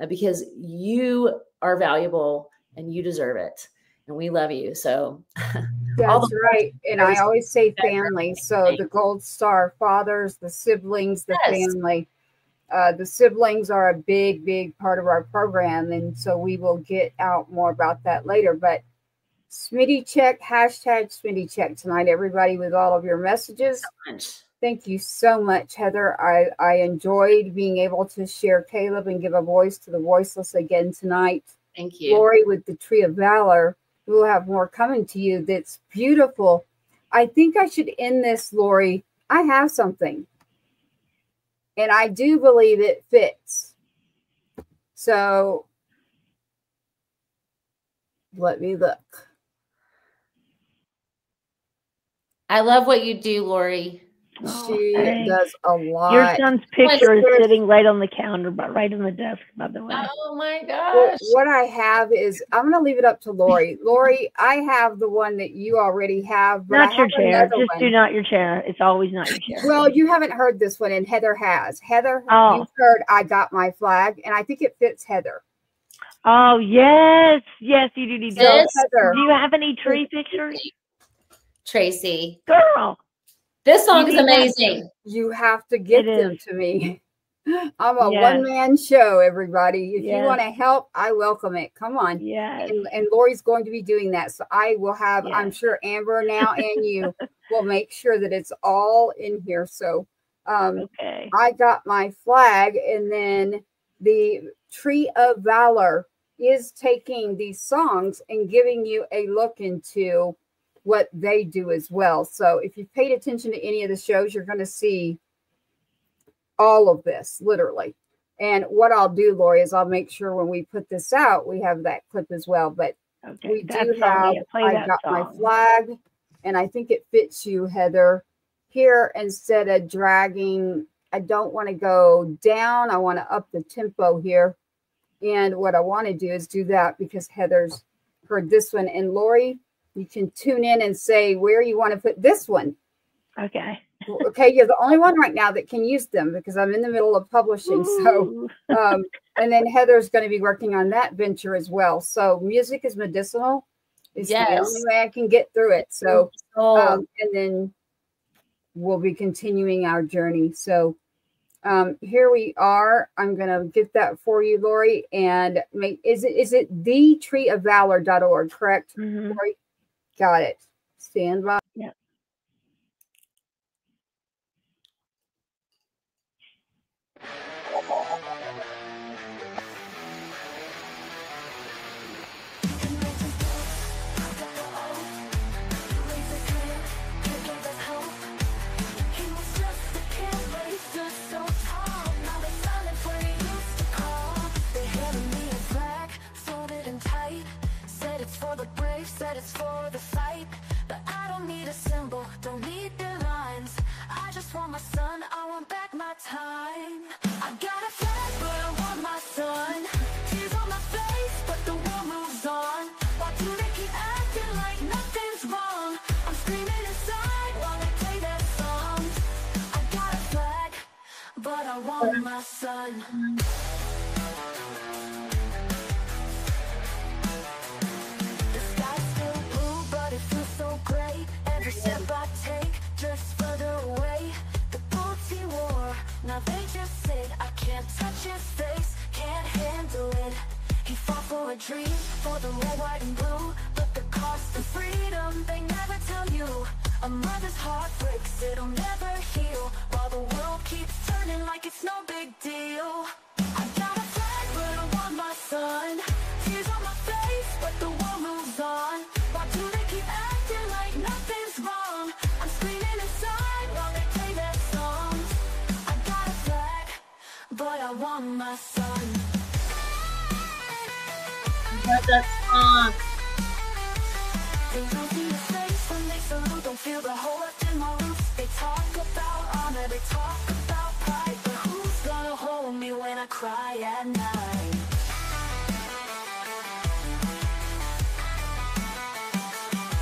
because you are valuable and you deserve it. And we love you. So that's right. And I always say family. So the gold star, fathers, the siblings, the family. The siblings are a big, big part of our program. And so we will get out more about that later. But SmittyCheck, hashtag SmittyCheck tonight, everybody, with all of your messages. Thank you so much, Heather. I enjoyed being able to share Caleb and give a voice to the voiceless again tonight. Thank you. Lori with the Tree of Valor. We'll have more coming to you. That's beautiful. I think I should end this, Lori. I have something. And I do believe it fits. So let me look. I love what you do, Lori. She does a lot. Your son's picture is sitting right on the counter, but right on the desk, by the way. Oh my gosh. Well, what I have is, I'm going to leave it up to Lori. Lori, I have the one that you already have. But not your chair. Just do not your chair. It's always not your chair. Well, you haven't heard this one, and Heather has. Heather, you've heard I Got My Flag, and I think it fits Heather. Oh, yes. Yes, you do need to. Heather, do you have any tree pictures? Tracy. Girl. This song is amazing. You have to get them to me. I'm a one-man show, everybody. If you want to help, I welcome it. Come on. Yes. And Lori's going to be doing that. So I will have, I'm sure Amber now and you will make sure that it's all in here. So I Got My Flag. And then the Tree of Valor is taking these songs and giving you a look into what they do as well. So if you've paid attention to any of the shows, you're going to see all of this, literally. And what I'll do, Lori, is I'll make sure when we put this out, we have that clip as well. But we do have I Got My Flag, and I think it fits you, Heather. Here, instead of dragging, I don't want to go down. I want to up the tempo here. And what I want to do is do that because Heather's heard this one. And Lori, you can tune in and say where you want to put this one. Okay. Okay, you're the only one right now that can use them because I'm in the middle of publishing. Ooh. So, and then Heather's going to be working on that venture as well. So music is medicinal. It's the only way I can get through it. So, and then we'll be continuing our journey. So here we are. I'm going to get that for you, Lori. And is it thetreeofvalor.org, correct? Lori? Got it. Stand by. Yeah. want my son. The sky's still blue, but it feels so gray. Every step I take drifts further away. The boots he wore, now they just sit. I can't touch his face, can't handle it. He fought for a dream, for the red, white, and blue. But the cost of freedom, they never tell you. A mother's heart breaks, it'll never heal. While the world keeps turning like it's no big deal. I got a flag, but I want my son. Tears on my face, but the world moves on. Why do they keep acting like nothing's wrong? I'm screaming inside while they play their songs. I got a flag, but I want my son. That song. They don't see the face when they salute, don't feel the hole left in my roots. They talk about honor, they talk about pride, but who's gonna hold me when I cry at night?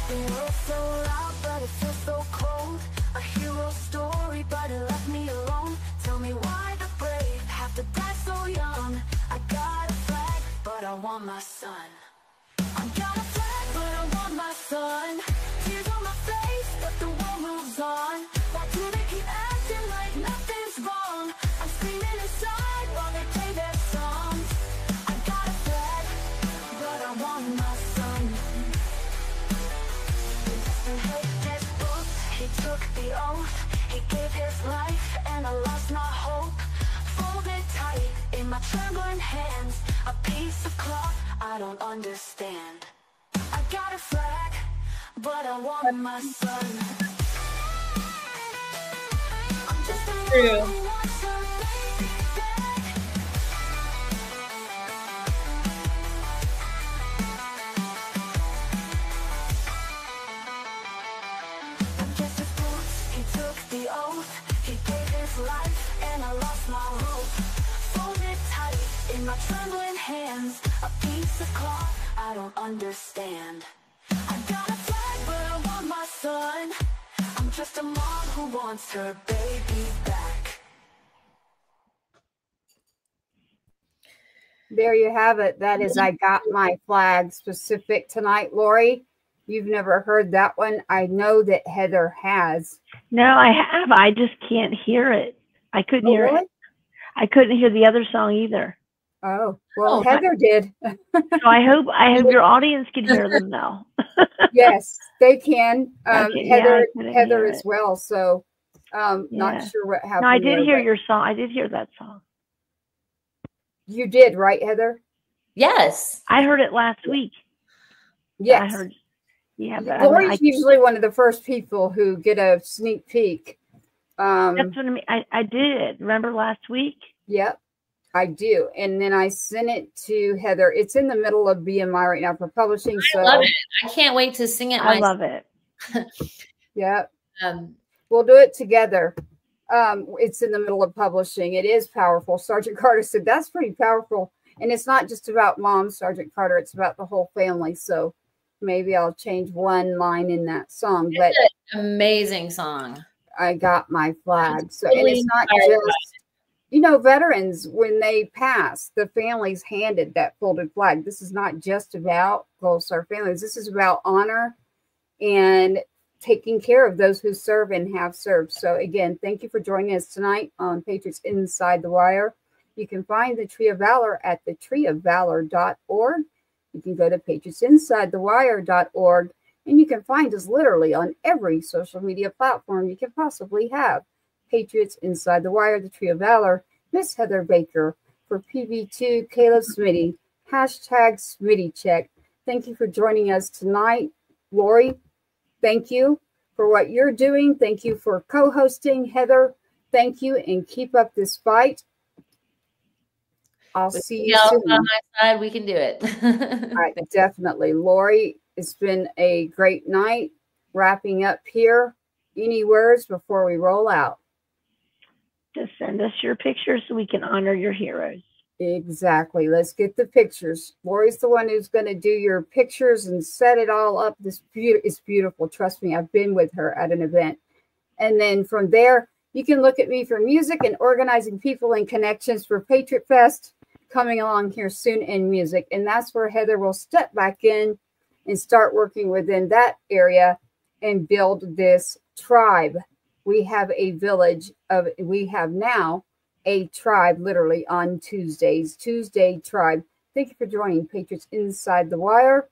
The world's so loud, but it feels so cold. A hero story, but it left me alone. Tell me why the brave have to die so young. I got a flag, but I want my son. I got a flag, but I want my son. Tears on my face, but the world moves on. Why do they keep acting like nothing's wrong? I'm screaming inside while they play their songs. I got a flag, but I want my son. He held his book, he took the oath. He gave his life, and I lost my hope. Folded tight in my trembling hands, a piece of cloth I don't understand. I got a flag, but I want my son. I'm just a man who wants her baby back. I guess his boots, he took the oath. He gave his life, and I lost my hope. Folded tight in my trembling hands, a piece of cloth I don't understand. I got a flag, but I want my son. I'm just a mom who wants her baby back. There you have it. That is I Got My Flag specific tonight. Lori, you've never heard that one. I know that Heather has. No, I have. I just can't hear it. I couldn't hear really? it. I couldn't hear the other song either. Oh, well, Heather did. So I hope your audience can hear them now. Yes, they can. Okay, Heather as well. So not sure what happened. No, I did there, hear your song. I did hear that song. You did, right, Heather? Yes. I heard it last week. Yes. I heard. Yeah, but Lori's usually one of the first people who get a sneak peek. That's what I mean. I did. Remember last week? Yep, I do. And then I sent it to Heather. It's in the middle of BMI right now for publishing. I love it. I can't wait to sing it. I love it. Yep. We'll do it together. It's in the middle of publishing. It is powerful. Sergeant Carter said that's pretty powerful. And it's not just about Mom, Sergeant Carter. It's about the whole family. So maybe I'll change one line in that song. But an amazing song. I Got My Flag. So, and it's not just, veterans, when they pass, the families handed that folded flag. This is not just about Gold Star families. This is about honor and taking care of those who serve and have served. So again, thank you for joining us tonight on Patriots Inside the Wire. You can find the Tree of Valor at thetreeofvalor.org. You can go to patriotsinsidethewire.org, and you can find us literally on every social media platform you can possibly have. Patriots Inside the Wire, the Tree of Valor, Miss Heather Baker, for PV2, Caleb Smitty, hashtag SmittyCheck. Thank you for joining us tonight. Lori, thank you for what you're doing. Thank you for co-hosting. Heather, thank you, and keep up this fight. I'll see you soon. On my side, we can do it. All right, definitely. Lori, it's been a great night. Wrapping up here. Any words before we roll out? Just send us your pictures so we can honor your heroes. Exactly. Let's get the pictures. Lori's the one who's going to do your pictures and set it all up. It's beautiful. Trust me, I've been with her at an event. And then from there, You can look at me for music and organizing people and connections for Patriot Fest coming along here soon in music. And that's where Heather will step back in and start working within that area and build this tribe. We have a village of, we have now a tribe literally on Tuesdays, Tuesday tribe. Thank you for joining Patriots Inside the Wire.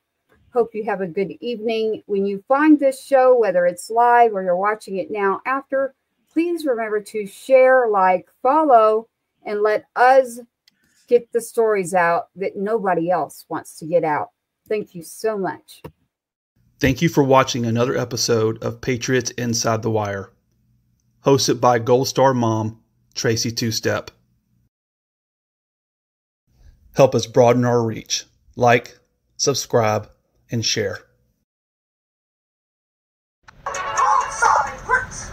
Hope you have a good evening. When you find this show, whether it's live or you're watching it now after, please remember to share, like, follow, and let us get the stories out that nobody else wants to get out. Thank you so much. Thank you for watching another episode of Patriots Inside the Wire, hosted by Gold Star Mom, Tracy Two-Step. Help us broaden our reach. Like, subscribe, and share. Sorry, roots.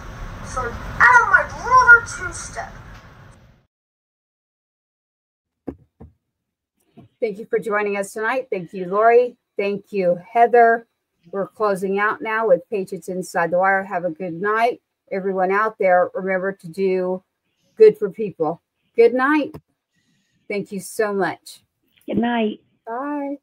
So I'm my brother Two-Step. Thank you for joining us tonight. Thank you, Lori. Thank you, Heather. We're closing out now with Patriots Inside the Wire. Have a good night. Everyone out there, remember to do good for people. Good night. Thank you so much. Good night. Bye.